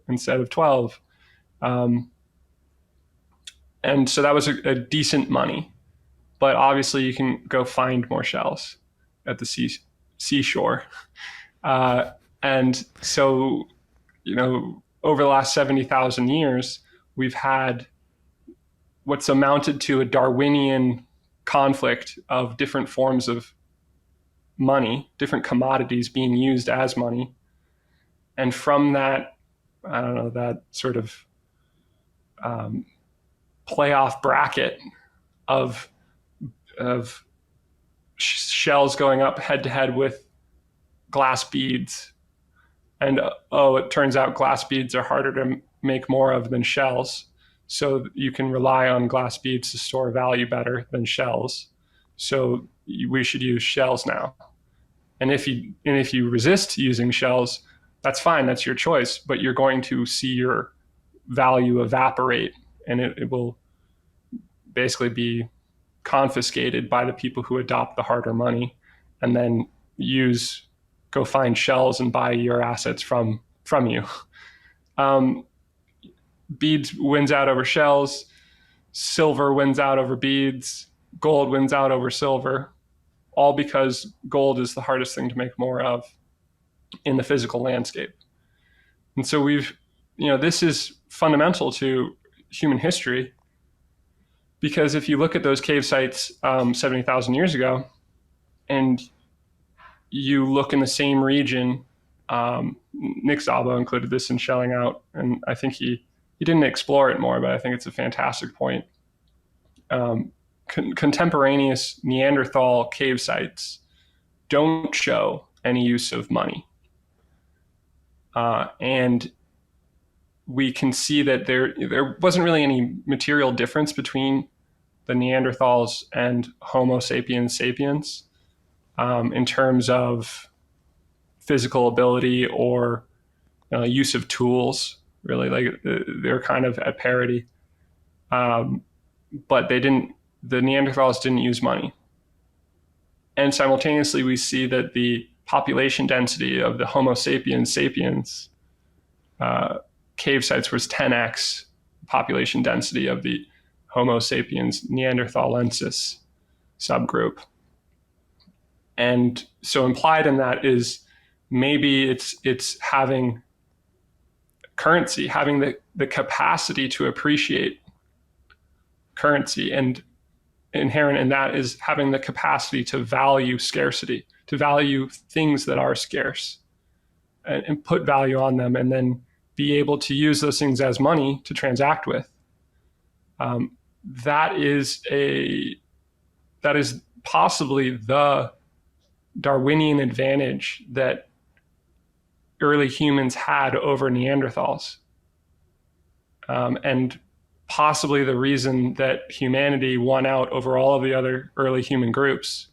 instead of 12. And so that was a decent money. But obviously you can go find more shells at the seashore. And so, you know, over the last 70,000 years, we've had what's amounted to a Darwinian conflict of different forms of money, different commodities being used as money. And from that, I don't know, that sort of playoff bracket of shells going up head to head with glass beads. And it turns out glass beads are harder to make more of than shells. So you can rely on glass beads to store value better than shells. So we should use shells now. And if you resist using shells, that's fine, that's your choice, but you're going to see your value evaporate, and it will basically be confiscated by the people who adopt the harder money and then go find shells and buy your assets from you. Beads wins out over shells, silver wins out over beads, gold wins out over silver, all because gold is the hardest thing to make more of in the physical landscape. And so this is fundamental to human history, because if you look at those cave sites 70,000 years ago, and you look in the same region, Nick Szabo included this in Shelling Out, and I think he didn't explore it more, but I think it's a fantastic point. Contemporaneous Neanderthal cave sites don't show any use of money. And we can see that there wasn't really any material difference between the Neanderthals and Homo sapiens sapiens in terms of physical ability or use of tools. Really, like they're kind of at parity, but the Neanderthals didn't use money. And simultaneously, we see that the population density of the Homo sapiens sapiens cave sites was 10x population density of the Homo sapiens Neanderthalensis subgroup. And so implied in that is maybe it's having currency, having the capacity to appreciate currency, and inherent in that is having the capacity to value scarcity, to value things that are scarce and put value on them, and then be able to use those things as money to transact with. That is possibly the Darwinian advantage that early humans had over Neanderthals, and possibly the reason that humanity won out over all of the other early human groups.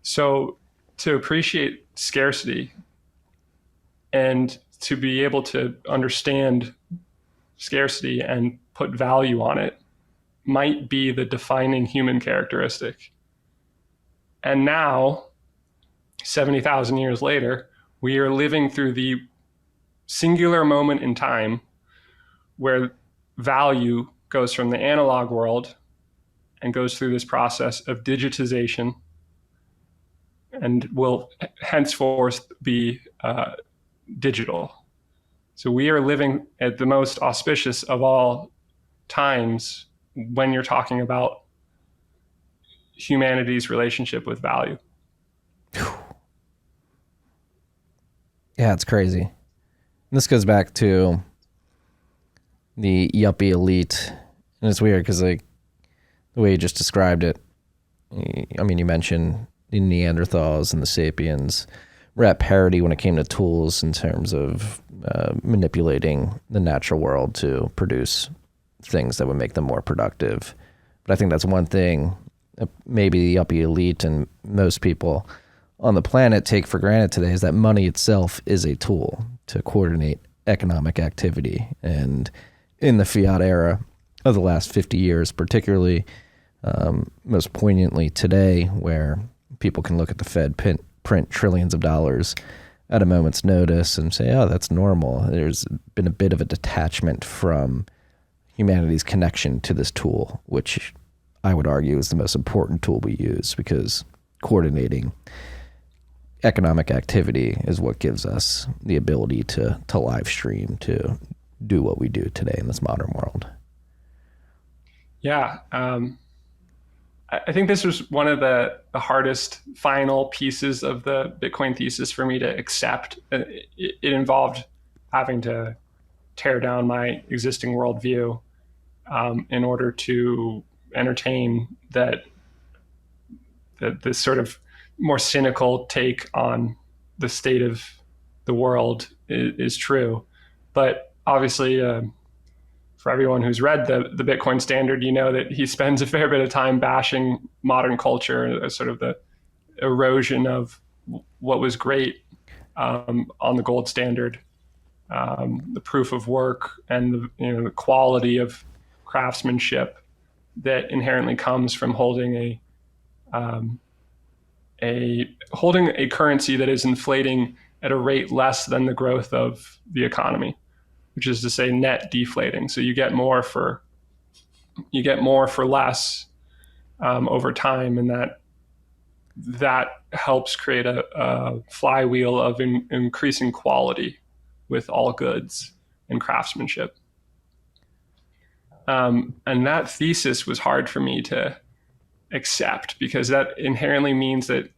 So to appreciate scarcity and to be able to understand scarcity and put value on it might be the defining human characteristic. And now, 70,000 years later, we are living through the singular moment in time where value goes from the analog world and goes through this process of digitization and will henceforth be digital. So we are living at the most auspicious of all times when you're talking about humanity's relationship with value. Yeah, it's crazy. And this goes back to the yuppie elite. And it's weird because, like, the way you just described it, I mean, you mentioned the Neanderthals and the sapiens were at parity when it came to tools in terms of manipulating the natural world to produce things that would make them more productive. But I think that's one thing maybe the yuppie elite and most people on the planet take for granted today, is that money itself is a tool to coordinate economic activity. And in the fiat era of the last 50 years, particularly most poignantly today, where people can look at the Fed print trillions of dollars at a moment's notice and say, oh, that's normal. There's been a bit of a detachment from humanity's connection to this tool, which I would argue is the most important tool we use, because coordinating economic activity is what gives us the ability to live stream, to do what we do today in this modern world. Yeah. I think this was one of the hardest final pieces of the Bitcoin thesis for me to accept. It involved having to tear down my existing worldview in order to entertain that this sort of more cynical take on the state of the world is true. But obviously, for everyone who's read the Bitcoin Standard, you know that he spends a fair bit of time bashing modern culture, sort of the erosion of what was great on the gold standard, the proof of work, and the quality of craftsmanship that inherently comes from holding a currency that is inflating at a rate less than the growth of the economy, which is to say net deflating. So you get more for less over time, and that helps create a flywheel of increasing quality with all goods and craftsmanship. And that thesis was hard for me to accept, because that inherently means that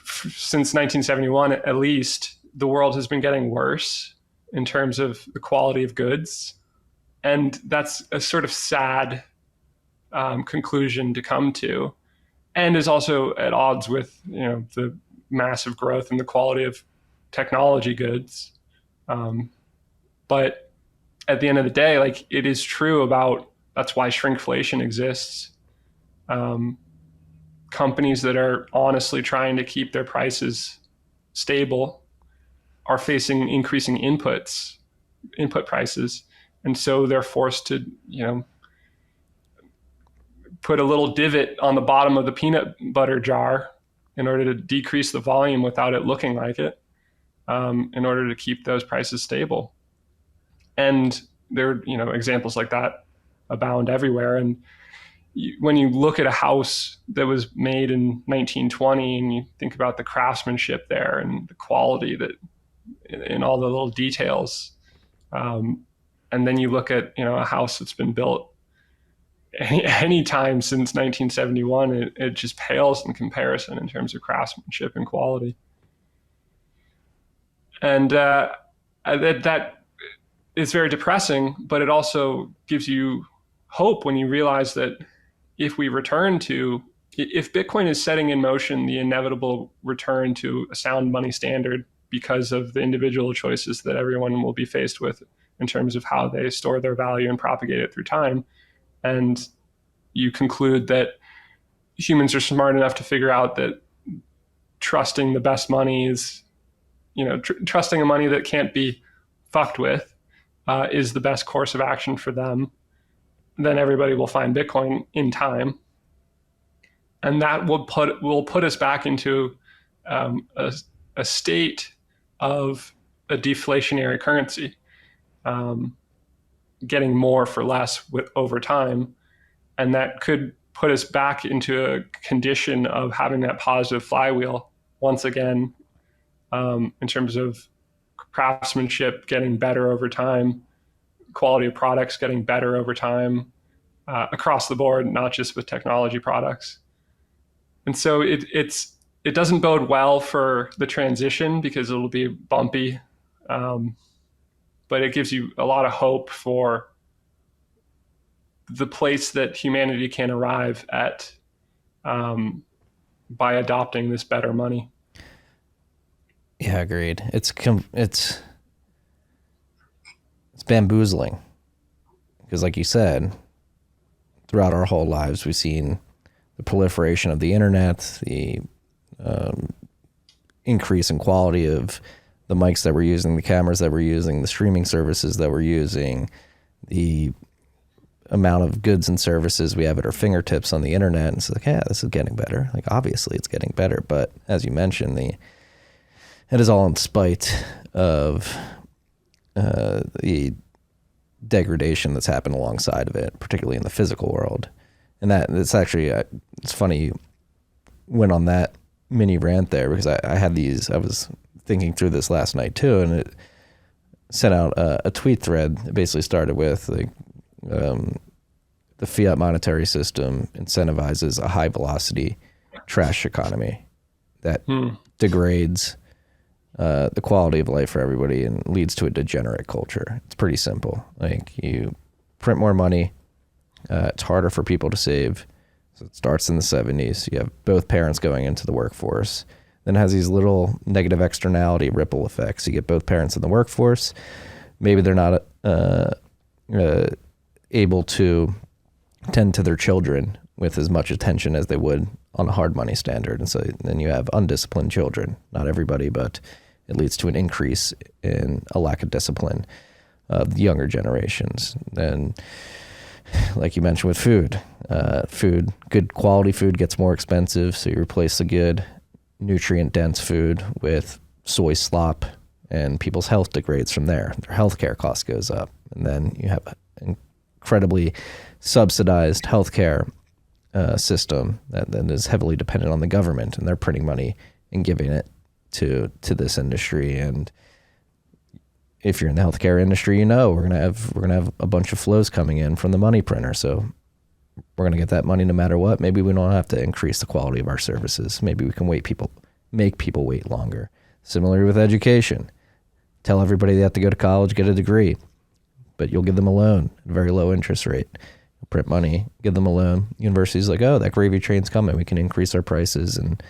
since 1971, at least, the world has been getting worse in terms of the quality of goods. And that's a sort of sad conclusion to come to, and is also at odds with the massive growth in the quality of technology goods. But at the end of the day, like, it is true about That's why shrinkflation exists. Companies that are honestly trying to keep their prices stable are facing increasing input prices. And so they're forced to, put a little divot on the bottom of the peanut butter jar in order to decrease the volume without it looking like it, in order to keep those prices stable. And there, examples like that abound everywhere. And when you look at a house that was made in 1920 and you think about the craftsmanship there and the quality that in all the little details, and then you look at a house that's been built any time since 1971, it just pales in comparison in terms of craftsmanship and quality. And that is very depressing, but it also gives you hope when you realize that if Bitcoin is setting in motion the inevitable return to a sound money standard because of the individual choices that everyone will be faced with in terms of how they store their value and propagate it through time, and you conclude that humans are smart enough to figure out that trusting the best money is, trusting a money that can't be fucked with is the best course of action for them, then everybody will find Bitcoin in time. And that will put us back into a state of a deflationary currency, getting more for less over time. And that could put us back into a condition of having that positive flywheel once again, in terms of craftsmanship getting better over time, quality of products getting better over time, across the board, not just with technology products. And so it doesn't bode well for the transition because it'll be bumpy, but it gives you a lot of hope for the place that humanity can arrive at by adopting this better money. Yeah, agreed. It's bamboozling because, like you said, throughout our whole lives, we've seen the proliferation of the internet, the increase in quality of the mics that we're using, the cameras that we're using, the streaming services that we're using, the amount of goods and services we have at our fingertips on the internet. And it's like, yeah, this is getting better. Like, obviously it's getting better. But as you mentioned, it is all in spite of the degradation that's happened alongside of it, particularly in the physical world. And it's actually, it's funny you went on that mini rant there because I was thinking through this last night too, and it sent out a tweet thread that basically started with like, the fiat monetary system incentivizes a high velocity trash economy that degrades the quality of life for everybody and leads to a degenerate culture. It's pretty simple. Like, you print more money, it's harder for people to save. So it starts in the 70s. You have both parents going into the workforce. Then it has these little negative externality ripple effects. You get both parents in the workforce. Maybe they're not able to tend to their children with as much attention as they would on a hard money standard. And so then you have undisciplined children. Not everybody, but it leads to an increase in a lack of discipline of the younger generations. And like you mentioned with food, good quality food gets more expensive. So you replace the good nutrient-dense food with soy slop, and people's health degrades from there. Their healthcare cost goes up. And then you have an incredibly subsidized healthcare system that then is heavily dependent on the government, and they're printing money and giving it to this industry. And if you're in the healthcare industry, we're gonna have a bunch of flows coming in from the money printer. So we're gonna get that money no matter what. Maybe we don't have to increase the quality of our services. Maybe we can make people wait longer. Similarly with education, tell everybody they have to go to college, get a degree, but you'll give them a loan at a very low interest rate. Print money, give them a loan. Universities like, oh, that gravy train's coming. We can increase our prices. And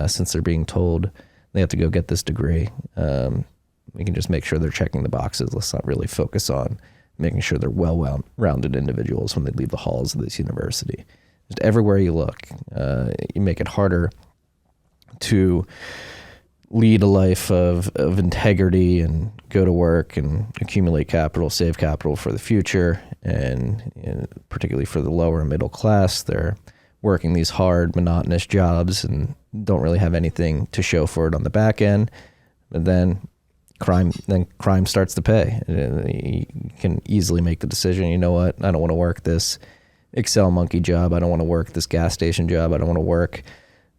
since they're being told they have to go get this degree, we can just make sure they're checking the boxes. Let's not really focus on making sure they're well-rounded individuals when they leave the halls of this university. Just everywhere you look, you make it harder to lead a life of integrity and go to work and accumulate capital, save capital for the future, and particularly for the lower and middle class. They're working these hard, monotonous jobs and don't really have anything to show for it on the back end. But then crime starts to pay. You can easily make the decision, you know what, I don't want to work this Excel monkey job. I don't want to work this gas station job. I don't want to work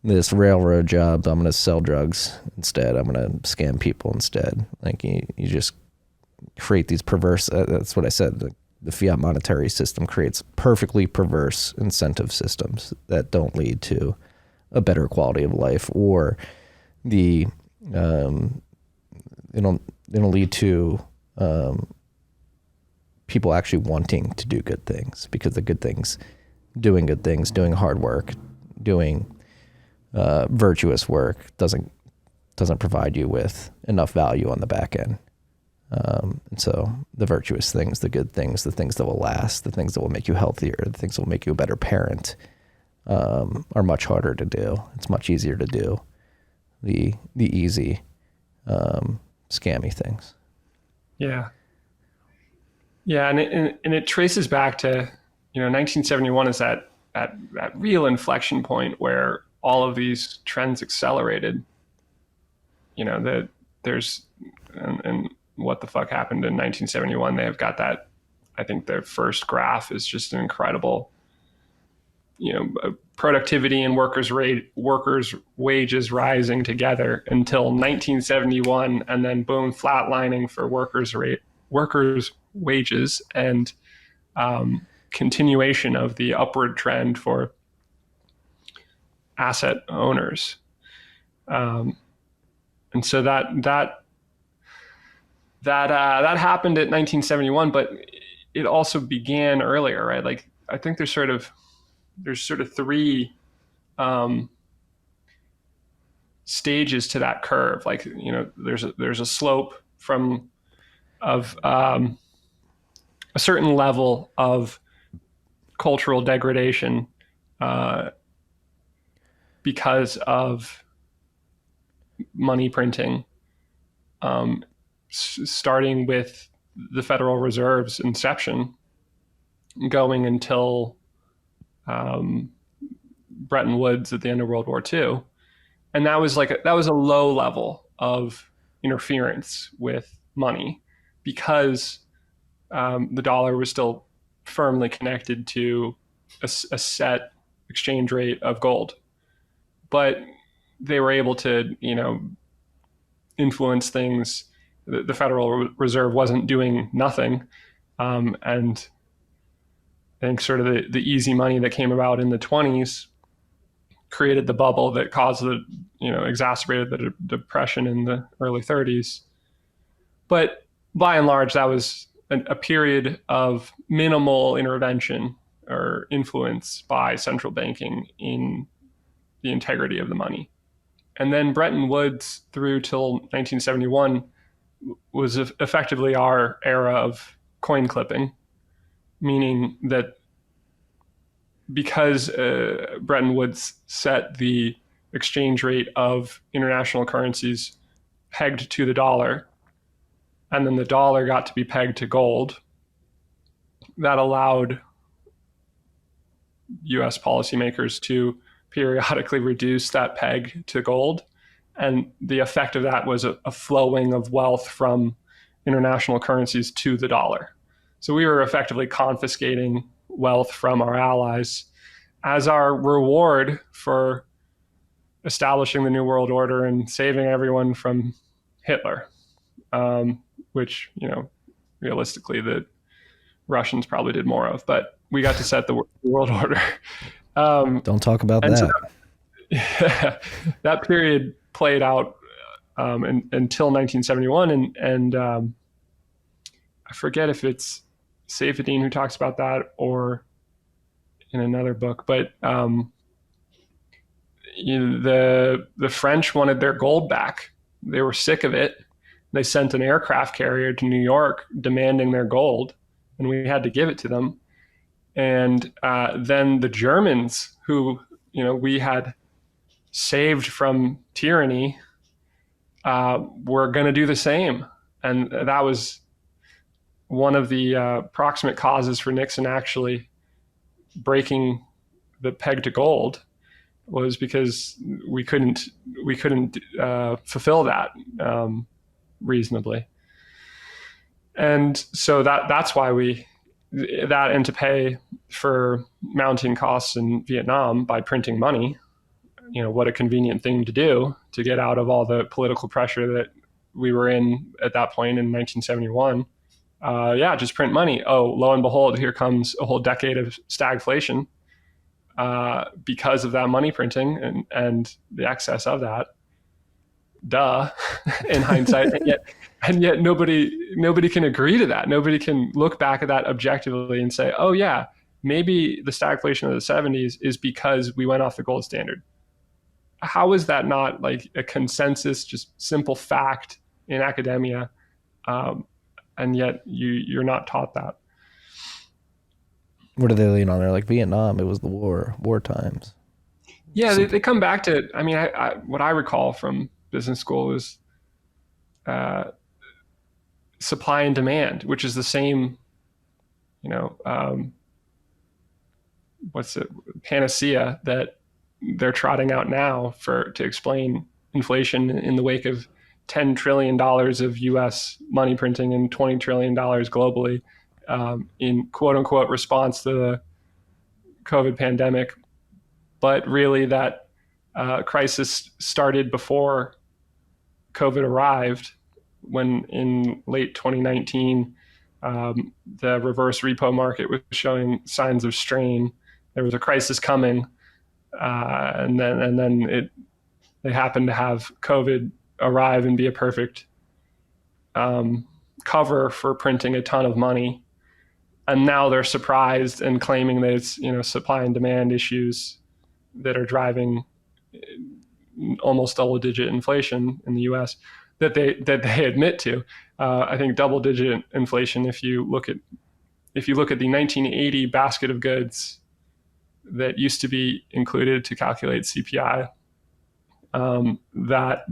this railroad job. I'm going to sell drugs instead. I'm going to scam people instead. Like you just create these perverse, that's what I said, the fiat monetary system creates perfectly perverse incentive systems that don't lead to a better quality of life, or they don't lead to people actually wanting to do good things, because the good things, doing hard work, doing virtuous work doesn't provide you with enough value on the back end. And so the virtuous things, the good things, the things that will last, the things that will make you healthier, the things that will make you a better parent, are much harder to do. It's much easier to do the easy, scammy things. Yeah. Yeah. And it traces back to, 1971 is that real inflection point where all of these trends accelerated. That there's, and what the fuck happened in 1971. They have got that. I think their first graph is just an incredible, productivity and workers' wages rising together until 1971, and then boom, flatlining for workers' wages, and continuation of the upward trend for asset owners. And so that happened at 1971, but it also began earlier, right? Like I think there's sort of three stages to that curve. Like, there's a slope of a certain level of cultural degradation because of money printing, starting with the Federal Reserve's inception, going until Bretton Woods at the end of World War II. And that was a low level of interference with money, because the dollar was still firmly connected to a set exchange rate of gold. But they were able to, influence things. The Federal Reserve wasn't doing nothing. And I think sort of the easy money that came about in the 20s created the bubble that caused exacerbated the depression in the early 30s. But by and large, that was a period of minimal intervention or influence by central banking in the integrity of the money. And then Bretton Woods through till 1971 was effectively our era of coin clipping, meaning that because Bretton Woods set the exchange rate of international currencies pegged to the dollar, and then the dollar got to be pegged to gold, that allowed U.S. policymakers to periodically reduce that peg to gold. And the effect of that was a flowing of wealth from international currencies to the dollar. So we were effectively confiscating wealth from our allies as our reward for establishing the New World Order and saving everyone from Hitler, which, realistically, the Russians probably did more of, but we got to set the world order. Don't talk about that. So that period played out until 1971, and I forget if it's Saifedean who talks about that or in another book, but the French wanted their gold back. They were sick of it. They sent an aircraft carrier to New York demanding their gold, and we had to give it to them. And then the Germans, who we had saved from tyranny, were going to do the same. And that was one of the proximate causes for Nixon actually breaking the peg to gold, was because we couldn't fulfill that reasonably. And so that's why and to pay for mounting costs in Vietnam by printing money, what a convenient thing to do to get out of all the political pressure that we were in at that point in 1971. Just print money. Oh, lo and behold, here comes a whole decade of stagflation because of that money printing and the excess of that. Duh, in hindsight. and yet nobody can agree to that. Nobody can look back at that objectively and say, oh yeah, maybe the stagflation of the 70s is because we went off the gold standard. How is that not like a consensus, just simple fact in academia? And yet you're not taught that. What do they lean on? They're like, Vietnam, it was the war times. Yeah, they come back to, what I recall from business school is supply and demand, which is the same, panacea that they're trotting out now to explain inflation in the wake of $10 trillion of U.S. money printing and $20 trillion globally in quote unquote response to the COVID pandemic. But really that crisis started before COVID arrived, when in late 2019, the reverse repo market was showing signs of strain. There was a crisis coming, and then they happened to have COVID arrive and be a perfect cover for printing a ton of money. And now they're surprised and claiming that it's supply and demand issues that are driving almost double-digit inflation in the U.S. that they admit to. I think double-digit inflation, if you look at the 1980 basket of goods that used to be included to calculate CPI, that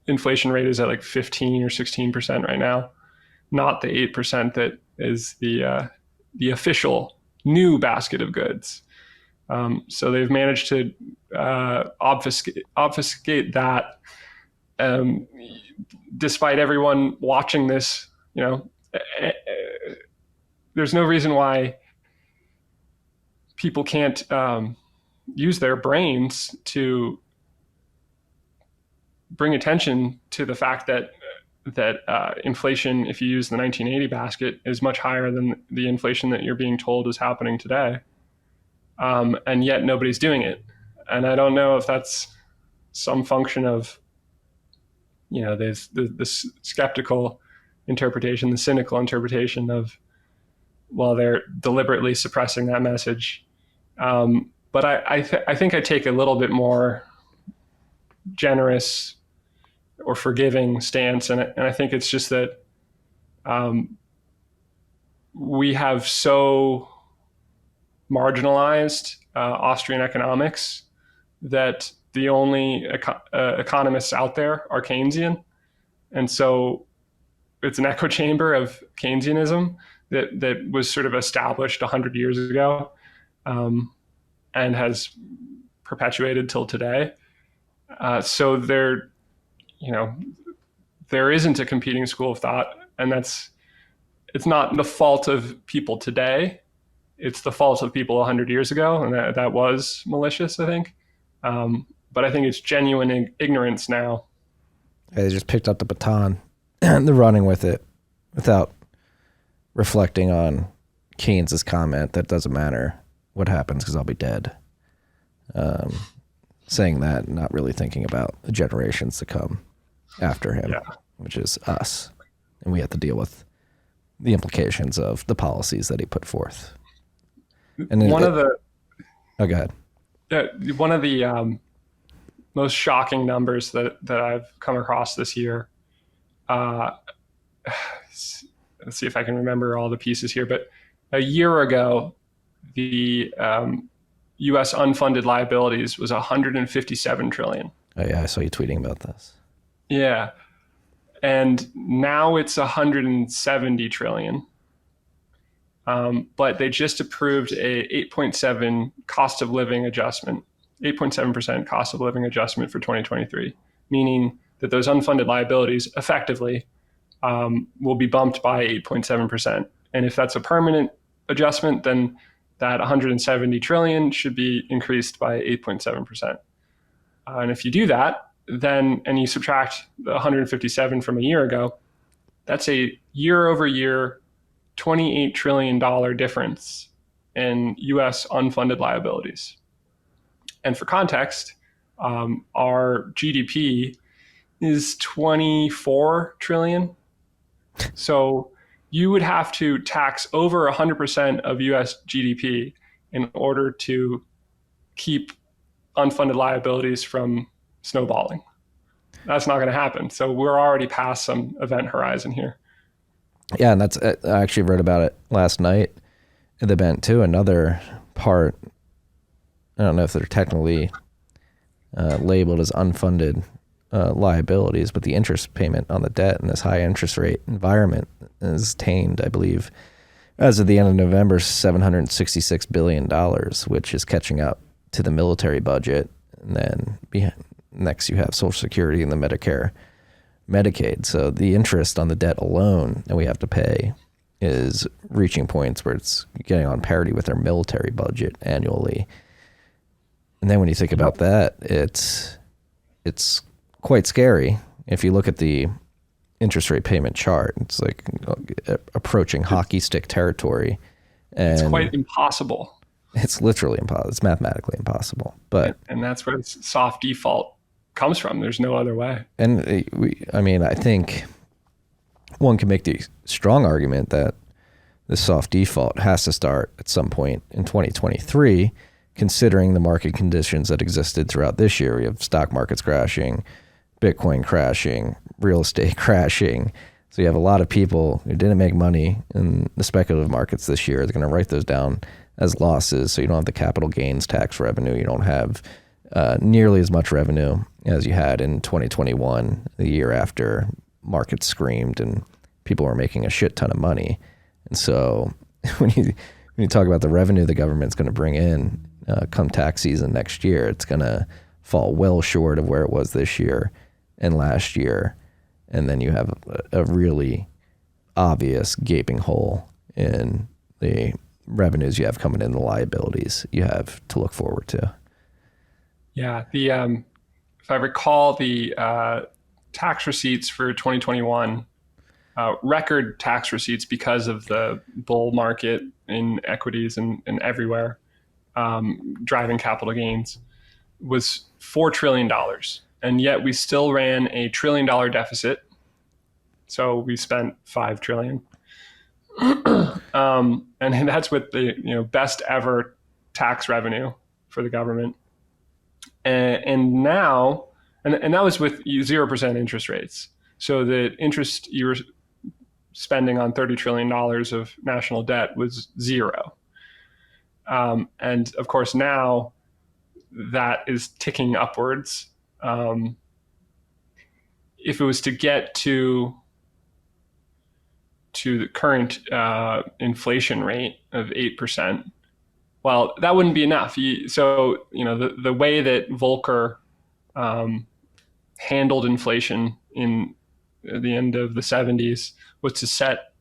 inflation rate is at like 15 or 16% right now, not the 8% that is the official new basket of goods. So they've managed to obfuscate that, despite everyone watching this. There's no reason why people can't use their brains to bring attention to the fact that inflation, if you use the 1980 basket, is much higher than the inflation that you're being told is happening today. And yet nobody's doing it. And I don't know if that's some function of, there's the skeptical interpretation, the cynical interpretation of, well, they're deliberately suppressing that message. But I think I take a little bit more generous or forgiving stance. And I think it's just that we have so marginalized Austrian economics that the only economists out there are Keynesian. And so it's an echo chamber of Keynesianism that was sort of established 100 years ago and has perpetuated till today. So there isn't a competing school of thought, and it's not the fault of people today. It's the fault of people 100 years ago, and that was malicious, I think. But I think it's genuine ignorance now. They just picked up the baton and they're running with it without reflecting on Keynes's comment that doesn't matter what happens because I'll be dead. Saying that, not really thinking about the generations to come after him, which is us. And we have to deal with the implications of the policies that he put forth. And go ahead. One of the most shocking numbers that I've come across this year let's see if I can remember all the pieces here, but a year ago, the U.S. unfunded liabilities was 157 trillion. Oh yeah, I saw you tweeting about this. Yeah. And now it's 170 trillion. But they just approved a 8.7 cost of living adjustment, 8.7% cost of living adjustment for 2023, meaning that those unfunded liabilities effectively will be bumped by 8.7%. And if that's a permanent adjustment, then that 170 trillion should be increased by 8.7%. And if you do that, then, and you subtract the 157 from a year ago, that's a year over year $28 trillion difference in US unfunded liabilities. And for context, our GDP is 24 trillion. So you would have to tax over 100% of US GDP in order to keep unfunded liabilities from snowballing. That's not going to happen. So we're already past some event horizon here. Yeah, and that's, I actually read about it last night at the event too. Another part, I don't know if they're technically labeled as unfunded liabilities, but the interest payment on the debt in this high interest rate environment is attained, I believe, as of the end of November, $766 billion, which is catching up to the military budget. And then next you have Social Security and the Medicare, Medicaid. So the interest on the debt alone that we have to pay is reaching points where it's getting on parity with our military budget annually. And then when you think about that, it's quite scary. If you look at the interest rate payment chart, it's like approaching hockey stick territory. And it's quite impossible. It's literally impossible. It's mathematically impossible. But and that's where soft default comes from. There's no other way. And I think one can make the strong argument that the soft default has to start at some point in 2023, considering the market conditions that existed throughout this year. We have stock markets crashing, Bitcoin crashing, real estate crashing. So you have a lot of people who didn't make money in the speculative markets this year. They're going to write those down as losses. So you don't have the capital gains tax revenue. You don't have nearly as much revenue as you had in 2021, the year after markets screamed and people were making a shit ton of money. And so when you talk about the revenue the government's going to bring in come tax season next year, it's going to fall well short of where it was this year and last year. And then you have a really obvious gaping hole in the revenues you have coming in, the liabilities you have to look forward to. Yeah, the if I recall, the tax receipts for 2021, record tax receipts because of the bull market in equities and everywhere, driving capital gains, was $4 trillion. And yet we still ran a $1 trillion deficit. So we spent $5 trillion. And that's with the best ever tax revenue for the government. And now, and that was with 0% interest rates. So the interest you were spending on $30 trillion of national debt was zero. And of course now that is ticking upwards. If it was to get to the current inflation rate of 8%, well, that wouldn't be enough. The way that Volcker handled inflation in the end of the 70s was to set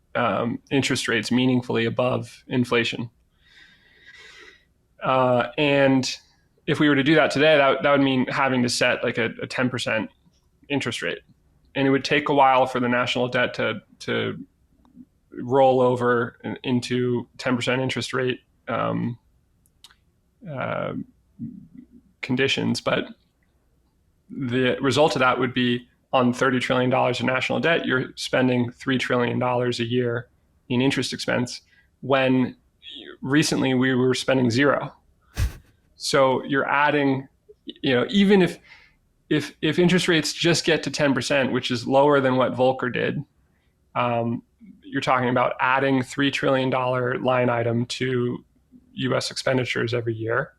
interest rates meaningfully above inflation. And if we were to do that today, that would mean having to set like a 10% interest rate. And it would take a while for the national debt to roll over into 10% interest rate conditions. But the result of that would be on $30 trillion of national debt, you're spending $3 trillion a year in interest expense when recently we were spending zero. So you're adding, even if interest rates just get to 10%, which is lower than what Volcker did, you're talking about adding $3 trillion line item to U.S. expenditures every year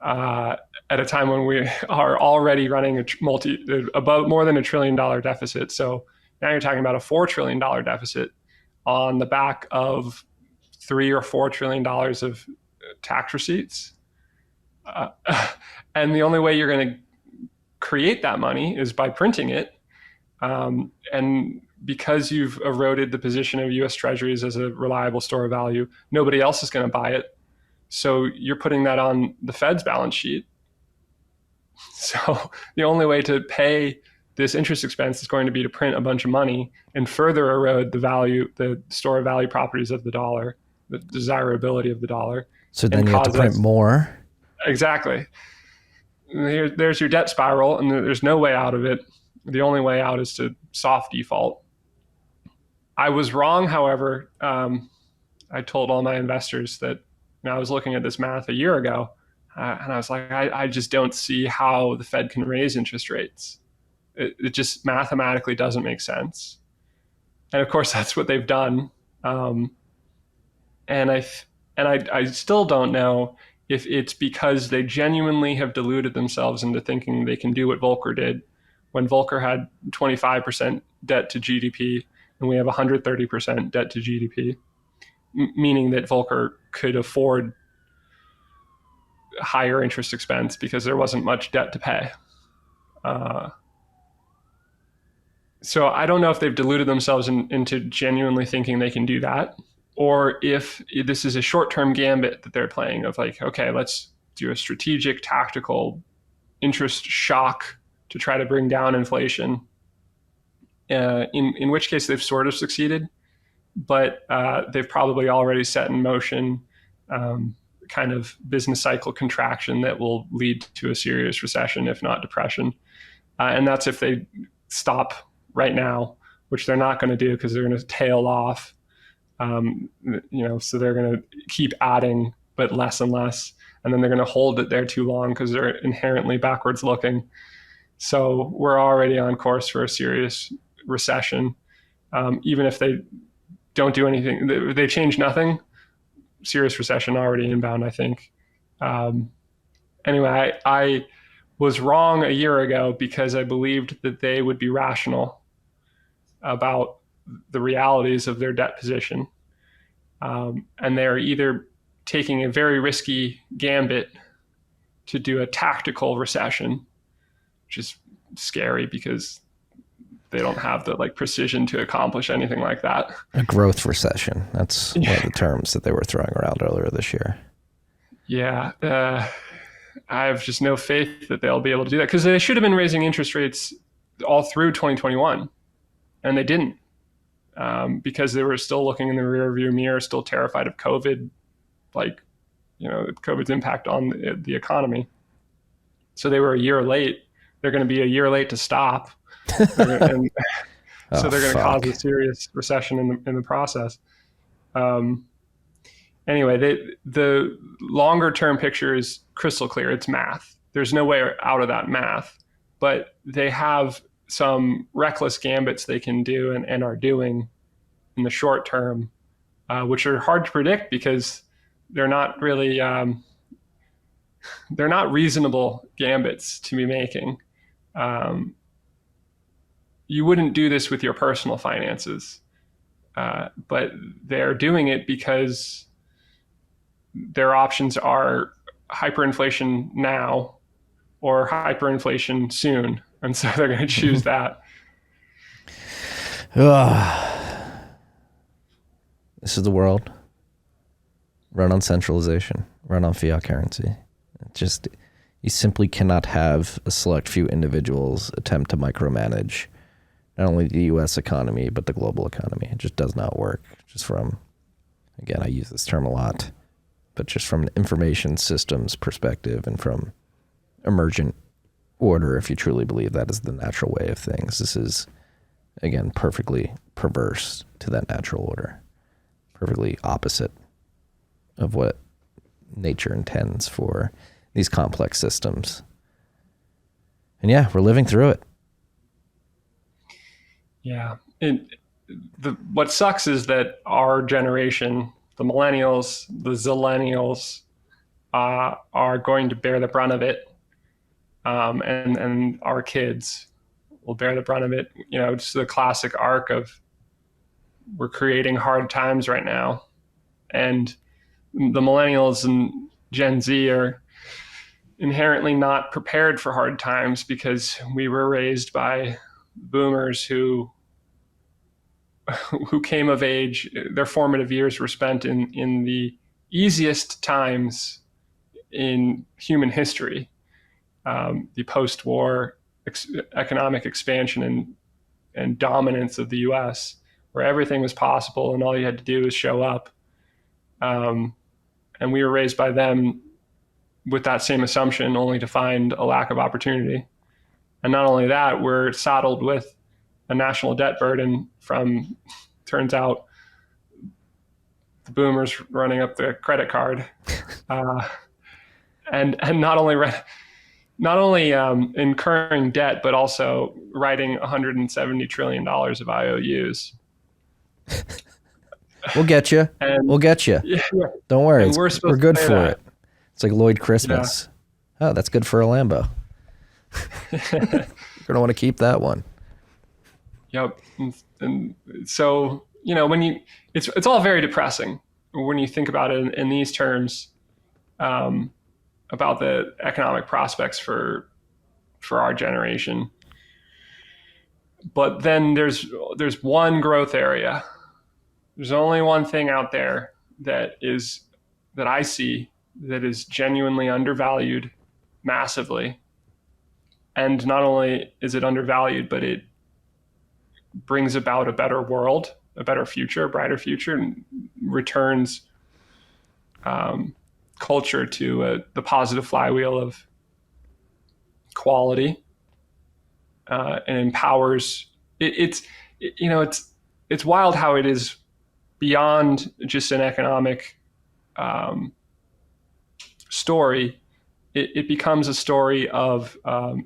at a time when we are already running above more than $1 trillion deficit. So now you're talking about a $4 trillion deficit on the back of $3 or $4 trillion of tax receipts. And the only way you're going to create that money is by printing it. And because you've eroded the position of U.S. Treasuries as a reliable store of value, nobody else is going to buy it. So you're putting that on the Fed's balance sheet. So the only way to pay this interest expense is going to be to print a bunch of money and further erode the value, the store of value properties of the dollar, the desirability of the dollar. So then you have to print more. Exactly. There's your debt spiral, and there's no way out of it. The only way out is to soft default. I was wrong, however. I told all my investors that I was looking at this math a year ago, and I was like, I just don't see how the Fed can raise interest rates. It just mathematically doesn't make sense. And of course, that's what they've done. And I still don't know if it's because they genuinely have deluded themselves into thinking they can do what Volcker did when Volcker had 25% debt to GDP and we have 130% debt to GDP, meaning that Volcker could afford higher interest expense because there wasn't much debt to pay. So I don't know if they've deluded themselves into genuinely thinking they can do that, or if this is a short-term gambit that they're playing of like, okay, let's do a strategic, tactical interest shock to try to bring down inflation, in which case they've sort of succeeded, but they've probably already set in motion kind of business cycle contraction that will lead to a serious recession, if not depression. And that's if they stop right now, which they're not going to do because they're going to tail off. So they're going to keep adding, but less and less. And then they're going to hold it there too long because they're inherently backwards looking. So we're already on course for a serious recession. Even if they don't do anything, they change nothing, serious recession already inbound, I think. Anyway, I was wrong a year ago because I believed that they would be rational about the realities of their debt position. And they're either taking a very risky gambit to do a tactical recession, which is scary because they don't have the precision to accomplish anything like that. A growth recession. That's one of the terms that they were throwing around earlier this year. Yeah. I have just no faith that they'll be able to do that because they should have been raising interest rates all through 2021 and they didn't because they were still looking in the rearview mirror, still terrified of COVID, COVID's impact on the economy. So they were a year late. They're going to be a year late to stop. So they're going to cause a serious recession in the process. Anyway, the longer term picture is crystal clear. It's math. There's no way out of that math, but they have some reckless gambits they can do and are doing in the short term, which are hard to predict because they're not really, they're not reasonable gambits to be making. You wouldn't do this with your personal finances, but they're doing it because their options are hyperinflation now or hyperinflation soon. And so they're going to choose that. This is the world run on centralization, run on fiat currency. You simply cannot have a select few individuals attempt to micromanage not only the U.S. economy, but the global economy. It just does not work. Just from, again, I use this term a lot, but just from an information systems perspective and from emergent order, if you truly believe that is the natural way of things, this is, again, perfectly perverse to that natural order, perfectly opposite of what nature intends for these complex systems. And yeah, we're living through it. Yeah. what sucks is that our generation, the millennials, the zillennials, are going to bear the brunt of it, and our kids will bear the brunt of it. Just the classic arc of we're creating hard times right now, and the millennials and Gen Z are inherently not prepared for hard times because we were raised by boomers who came of age. Their formative years were spent in the easiest times in human history, the post-war economic expansion and dominance of the U.S., where everything was possible and all you had to do was show up. And we were raised by them with that same assumption, only to find a lack of opportunity. And not only that, we're saddled with a national debt burden from, turns out, the boomers running up the credit card, and not only incurring debt, but also writing $170 trillion of IOUs. We'll get you. We'll get you. Yeah, don't worry. We're good for it. It's like Lloyd Christmas. Yeah. Oh, that's good for a Lambo. You're going to want to keep that one. Yep. And so, it's all very depressing when you think about it in these terms, about the economic prospects for our generation. But then there's one growth area. There's only one thing out there that I see that is genuinely undervalued massively. And not only is it undervalued, but it brings about a better world, a better future, a brighter future, and returns culture to the positive flywheel of quality, and empowers. It's wild how it is beyond just an economic story. It becomes a story of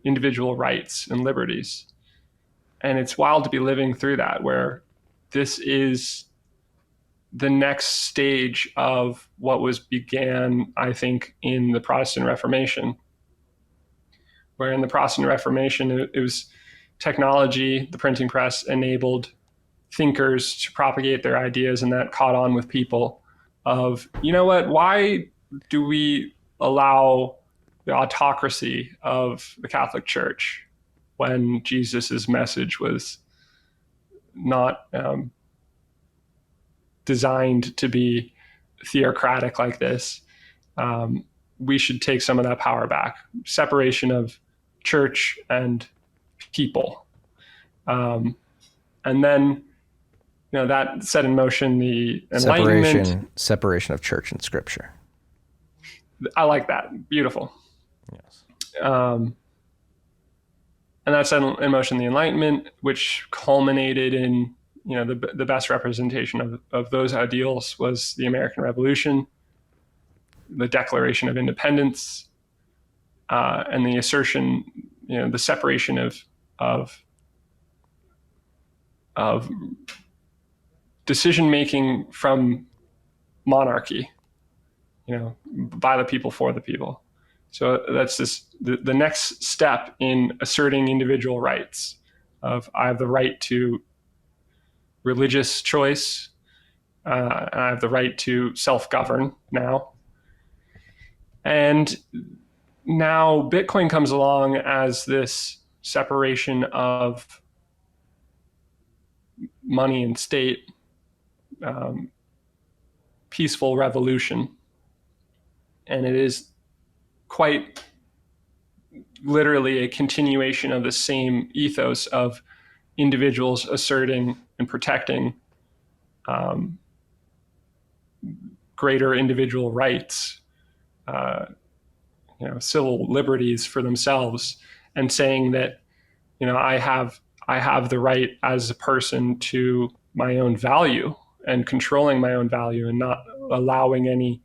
individual rights and liberties. And it's wild to be living through that, where this is the next stage of what began, I think, in the Protestant Reformation. Where in the Protestant Reformation, it was technology, the printing press enabled thinkers to propagate their ideas, and that caught on with people of, why do we allow the autocracy of the Catholic Church when Jesus's message was not designed to be theocratic like this? We should take some of that power back. Separation of church and people. And then, that set in motion the Enlightenment. Separation of church and scripture. I like that. Beautiful. Yes. And that set in motion the Enlightenment, which culminated in, the best representation of those ideals was the American Revolution, the Declaration of Independence, and the assertion, the separation of decision-making from monarchy, by the people, for the people. So that's the next step in asserting individual rights of, I have the right to religious choice, and I have the right to self-govern now. And now Bitcoin comes along as this separation of money and state, peaceful revolution. And it is quite literally a continuation of the same ethos of individuals asserting and protecting greater individual rights, civil liberties for themselves, and saying that, I have the right as a person to my own value and controlling my own value, and not allowing any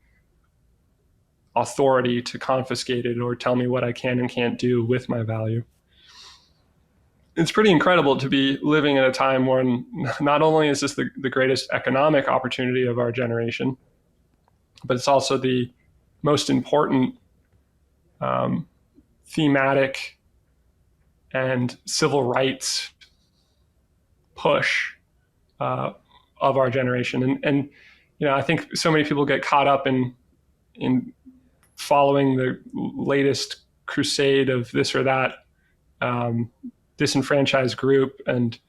authority to confiscate it or tell me what I can and can't do with my value. it's pretty incredible to be living at a time when not only is this the greatest economic opportunity of our generation, but it's also the most important thematic and civil rights push of our generation. And I think so many people get caught up in following the latest crusade of this or that disenfranchised group and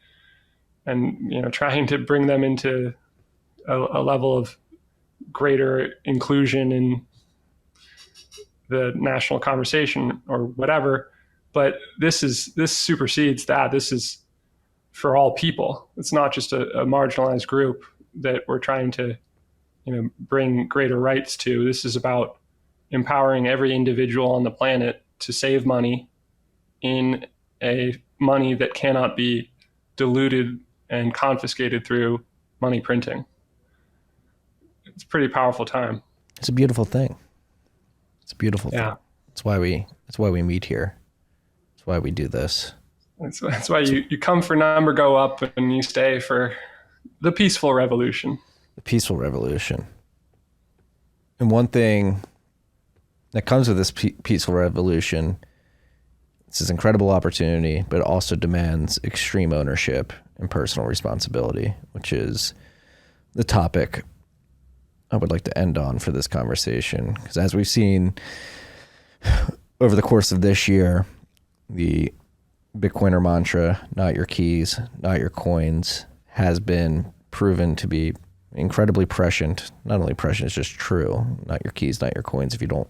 trying to bring them into a level of greater inclusion in the national conversation or whatever. But this supersedes that. This is for all people. It's not just a marginalized group that we're trying to bring greater rights to. This is about empowering every individual on the planet to save money in a money that cannot be diluted and confiscated through money printing. It's a pretty powerful time. It's a beautiful thing. It's a beautiful thing. Yeah. That's why we meet here. That's why we do this. That's why you come for number go up and you stay for the peaceful revolution. The peaceful revolution. And one thing that comes with this peaceful revolution, it's this incredible opportunity, but it also demands extreme ownership and personal responsibility, which is the topic I would like to end on for this conversation. Because as we've seen over the course of this year, the Bitcoiner mantra, not your keys, not your coins, has been proven to be incredibly prescient. Not only prescient, it's just true. Not your keys, not your coins. If you don't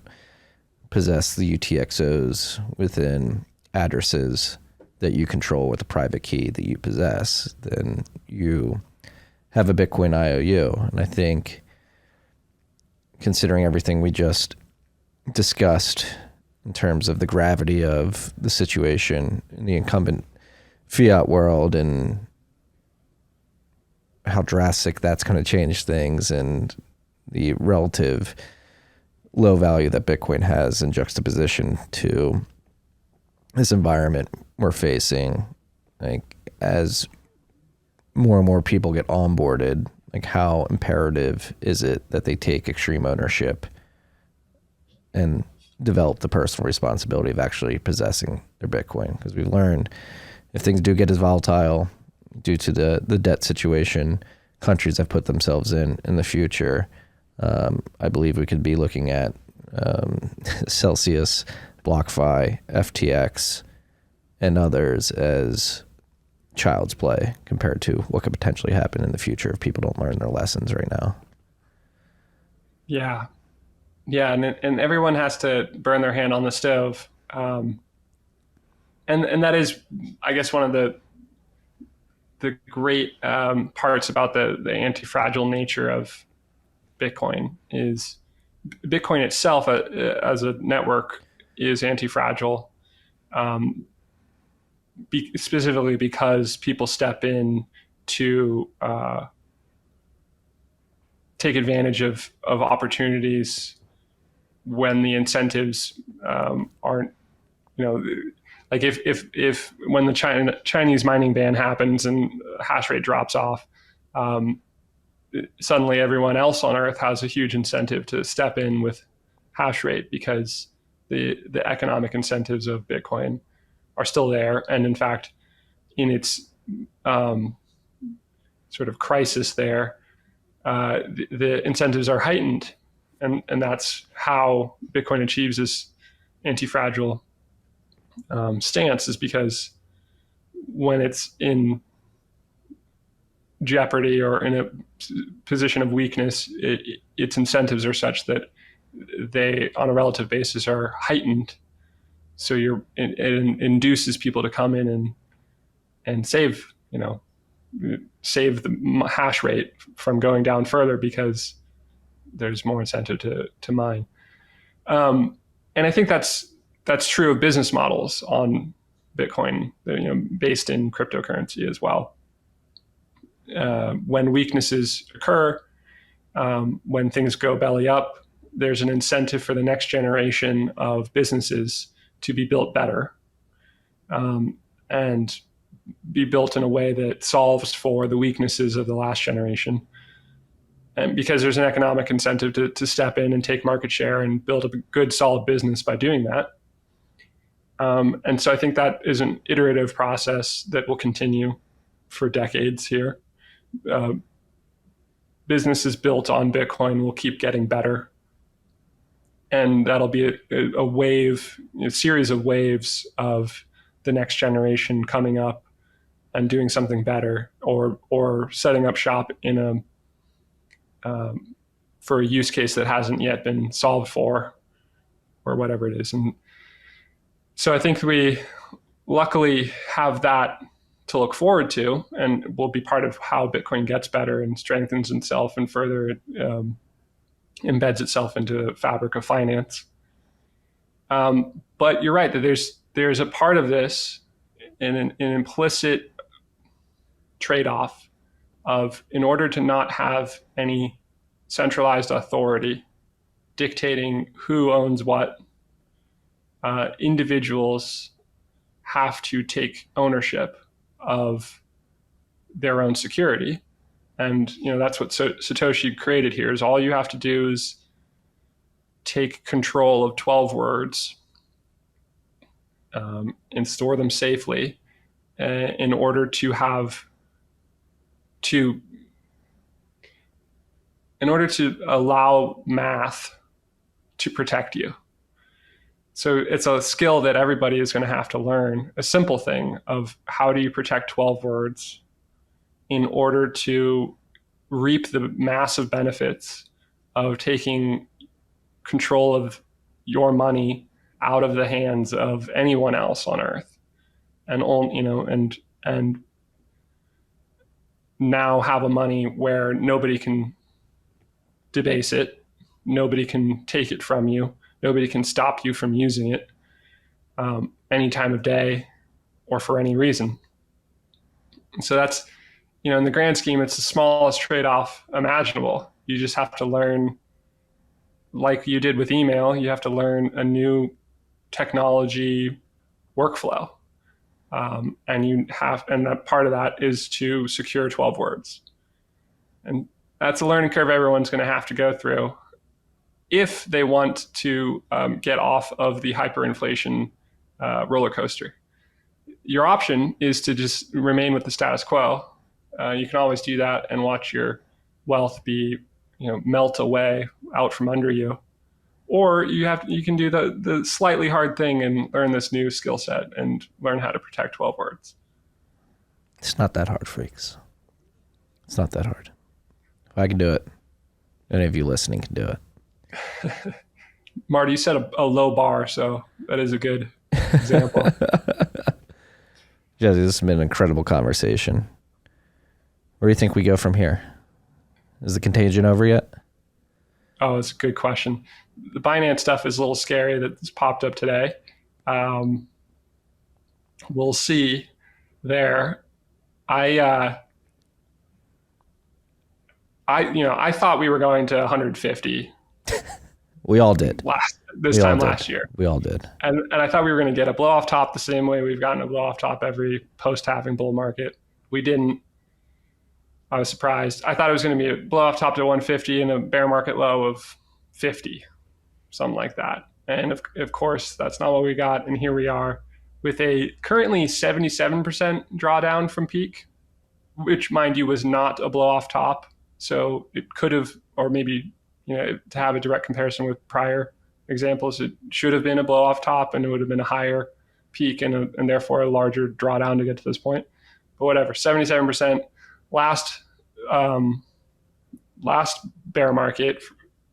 possess the UTXOs within addresses that you control with a private key that you possess, then you have a Bitcoin IOU. And I think, considering everything we just discussed in terms of the gravity of the situation in the incumbent fiat world and how drastic that's going to change things, and the relative low value that Bitcoin has in juxtaposition to this environment we're facing, like as more and more people get onboarded, like how imperative is it that they take extreme ownership and develop the personal responsibility of actually possessing their Bitcoin? Because we've learned if things do get as volatile due to the debt situation countries have put themselves in the future, I believe we could be looking at Celsius, BlockFi, FTX, and others as child's play compared to what could potentially happen in the future if people don't learn their lessons right now. Yeah. Yeah. And everyone has to burn their hand on the stove. And that is, I guess, one of the great parts about the anti-fragile nature of Bitcoin is Bitcoin itself as a network is anti-fragile, specifically because people step in to take advantage of opportunities when the incentives aren't, like if when the Chinese mining ban happens and hash rate drops off, suddenly everyone else on Earth has a huge incentive to step in with hash rate because the economic incentives of Bitcoin are still there. And in fact, in its sort of crisis there, the incentives are heightened. And that's how Bitcoin achieves this anti-fragile stance, is because when it's in jeopardy or in a position of weakness, its incentives are such that they, on a relative basis, are heightened. So it induces people to come in and save the hash rate from going down further because there's more incentive to mine. And I think that's true of business models on Bitcoin, based in cryptocurrency as well. When weaknesses occur, when things go belly up, there's an incentive for the next generation of businesses to be built better. And be built in a way that solves for the weaknesses of the last generation. And because there's an economic incentive to step in and take market share and build a good, solid business by doing that. And so I think that is an iterative process that will continue for decades here. Businesses built on Bitcoin will keep getting better. And that'll be a wave, a series of waves of the next generation coming up and doing something better, or setting up shop in for a use case that hasn't yet been solved for, or whatever it is. And so I think we luckily have that to look forward to, and will be part of how Bitcoin gets better and strengthens itself and further embeds itself into the fabric of finance. But you're right that there's a part of this, an implicit trade-off of, in order to not have any centralized authority dictating who owns what, individuals have to take ownership of their own security. And that's what Satoshi created here, is all you have to do is take control of 12 words and store them safely in order to allow math to protect you. So it's a skill that everybody is going to have to learn, a simple thing of how do you protect 12 words in order to reap the massive benefits of taking control of your money out of the hands of anyone else on earth, and and now have a money where nobody can debase it, nobody can take it from you, nobody can stop you from using it any time of day or for any reason. So that's, in the grand scheme, it's the smallest trade-off imaginable. You just have to learn, like you did with email, you have to learn a new technology workflow. And that part of that is to secure 12 words. And that's a learning curve everyone's going to have to go through if they want to get off of the hyperinflation roller coaster. Your option is to just remain with the status quo. You can always do that and watch your wealth be, melt away out from under you. Or you can do the slightly hard thing and learn this new skill set and learn how to protect 12 words. It's not that hard, freaks. It's not that hard. If I can do it, any of you listening can do it. Marty, you set a low bar, so that is a good example. Jesse, this has been an incredible conversation. Where do you think we go from here? Is the contagion over yet? Oh, it's a good question. The Binance stuff is a little scary that's popped up today. We'll see there. I thought we were going to 150. We all did. Last year. We all did. And I thought we were going to get a blow off top the same way we've gotten a blow off top every post-halving bull market. We didn't. I was surprised. I thought it was going to be a blow off top to 150 and a bear market low of 50, something like that. And of course, that's not what we got. And here we are with a currently 77% drawdown from peak, which, mind you, was not a blow off top. So it could have, or maybe, to have a direct comparison with prior examples, it should have been a blow off top and it would have been a higher peak and therefore a larger drawdown to get to this point. But whatever, 77%. Last bear market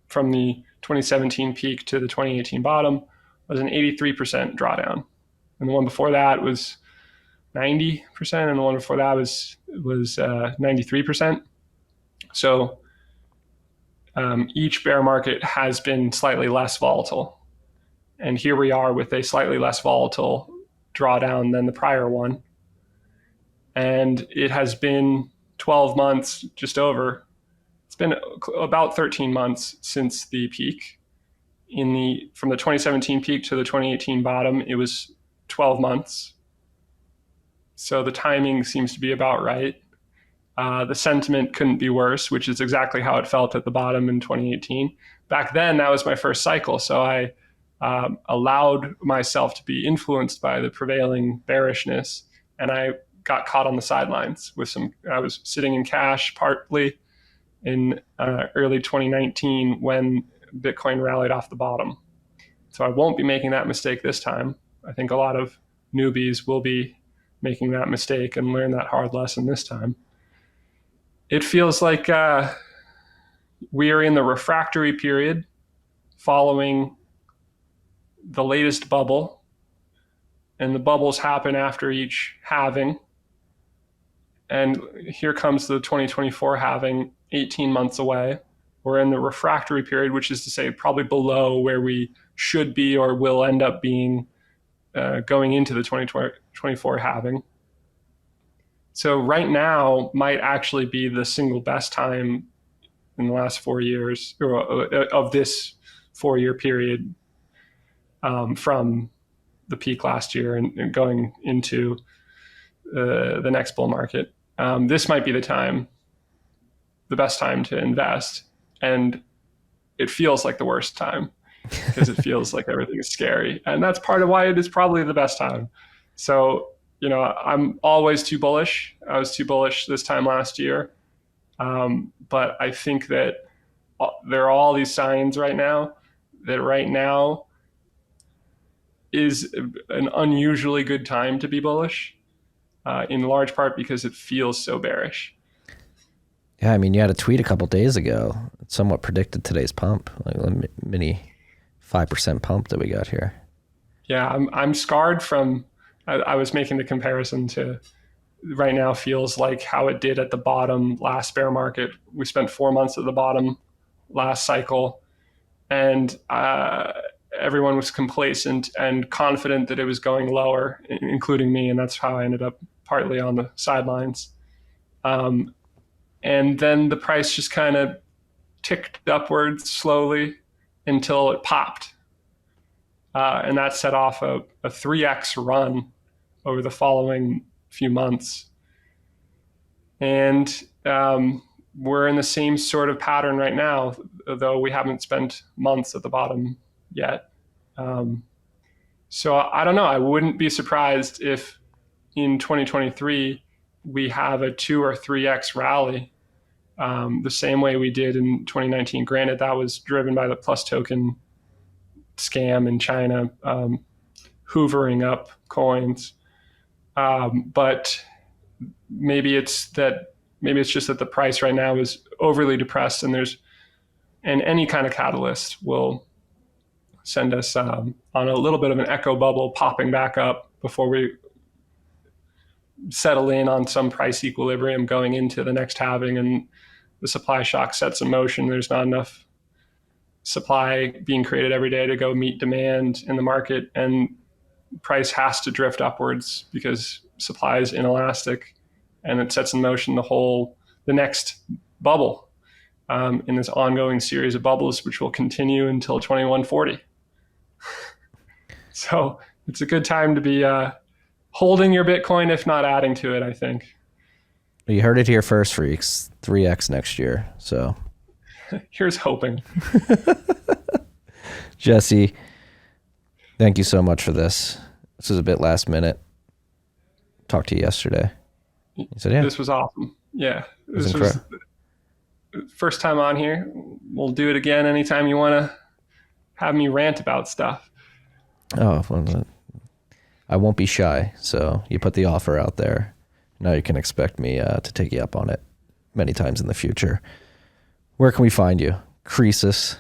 from the 2017 peak to the 2018 bottom was an 83% drawdown. And the one before that was 90%, and the one before that was 93%. So each bear market has been slightly less volatile. And here we are with a slightly less volatile drawdown than the prior one. And it has been 12 months, just over. It's been about 13 months since the peak. From the 2017 peak to the 2018 bottom, it was 12 months. So the timing seems to be about right. The sentiment couldn't be worse, which is exactly how it felt at the bottom in 2018. Back then, that was my first cycle. So I allowed myself to be influenced by the prevailing bearishness. And I got caught on the sidelines I was sitting in cash partly in early 2019 when Bitcoin rallied off the bottom. So I won't be making that mistake this time. I think a lot of newbies will be making that mistake and learn that hard lesson this time. It feels like we are in the refractory period following the latest bubble, and the bubbles happen after each halving. And here comes the 2024 halving 18 months away. We're in the refractory period, which is to say probably below where we should be or will end up being going into the 2024 halving. So right now might actually be the single best time in the last 4 years of this 4-year period from the peak last year and going into the next bull market. This might be the best time to invest. And it feels like the worst time because it feels like everything is scary. And that's part of why it is probably the best time. So, I'm always too bullish. I was too bullish this time last year. But I think that there are all these signs right now that right now is an unusually good time to be bullish, in large part because it feels so bearish. Yeah, I mean, you had a tweet a couple days ago. It somewhat predicted today's pump, like a mini 5% pump that we got here. Yeah, I'm scarred from. I was making the comparison to right now feels like how it did at the bottom last bear market. We spent 4 months at the bottom last cycle, and everyone was complacent and confident that it was going lower, including me, and that's how I ended up partly on the sidelines. And then the price just kind of ticked upwards slowly until it popped. And that set off a 3x run over the following few months. And we're in the same sort of pattern right now, though we haven't spent months at the bottom yet. So I don't know. I wouldn't be surprised if in 2023 we have a 2 or 3x rally, the same way we did in 2019. Granted, that was driven by the plus token scam in China, hoovering up coins. But maybe it's just that the price right now is overly depressed, and any kind of catalyst will send us on a little bit of an echo bubble popping back up before we settle in on some price equilibrium going into the next halving, and the supply shock sets in motion. There's not enough supply being created every day to go meet demand in the market, and price has to drift upwards because supply is inelastic, and it sets in motion the next bubble in this ongoing series of bubbles, which will continue until 2140. So it's a good time to be holding your Bitcoin, if not adding to it, I think. You heard it here first, freaks. 3x next year. So here's hoping. Jesse, thank you so much for this. This was a bit last minute. Talked to you yesterday. You said, yeah. This was awesome. Yeah. This was first time on here. We'll do it again anytime you want to have me rant about stuff. Oh, well, I won't be shy. So you put the offer out there. Now you can expect me to take you up on it many times in the future. Where can we find you? Croesus.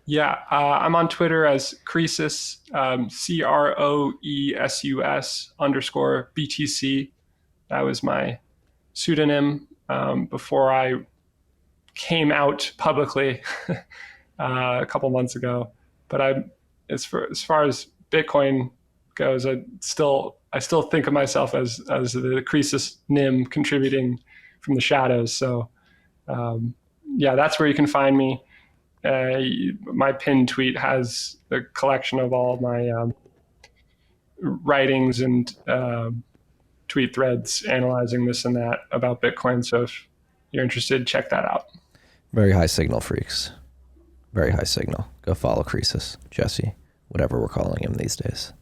Yeah, I'm on Twitter as Croesus, CROESUS_BTC. That was my pseudonym before I came out publicly a couple months ago. But as far as Bitcoin goes, I still think of myself as the Croesus Nym contributing from the shadows. So yeah, that's where you can find me. My pinned tweet has a collection of all my writings and tweet threads analyzing this and that about Bitcoin. So if you're interested, check that out. Very high signal freaks. Very high signal. Go follow Croesus, Jesse, whatever we're calling him these days.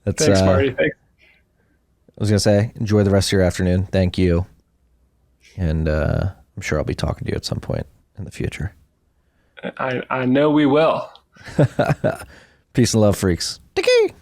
Thanks, Marty. Thanks. I was going to say, enjoy the rest of your afternoon. Thank you. And I'm sure I'll be talking to you at some point in the future. I know we will. Peace and love, freaks. Tiki!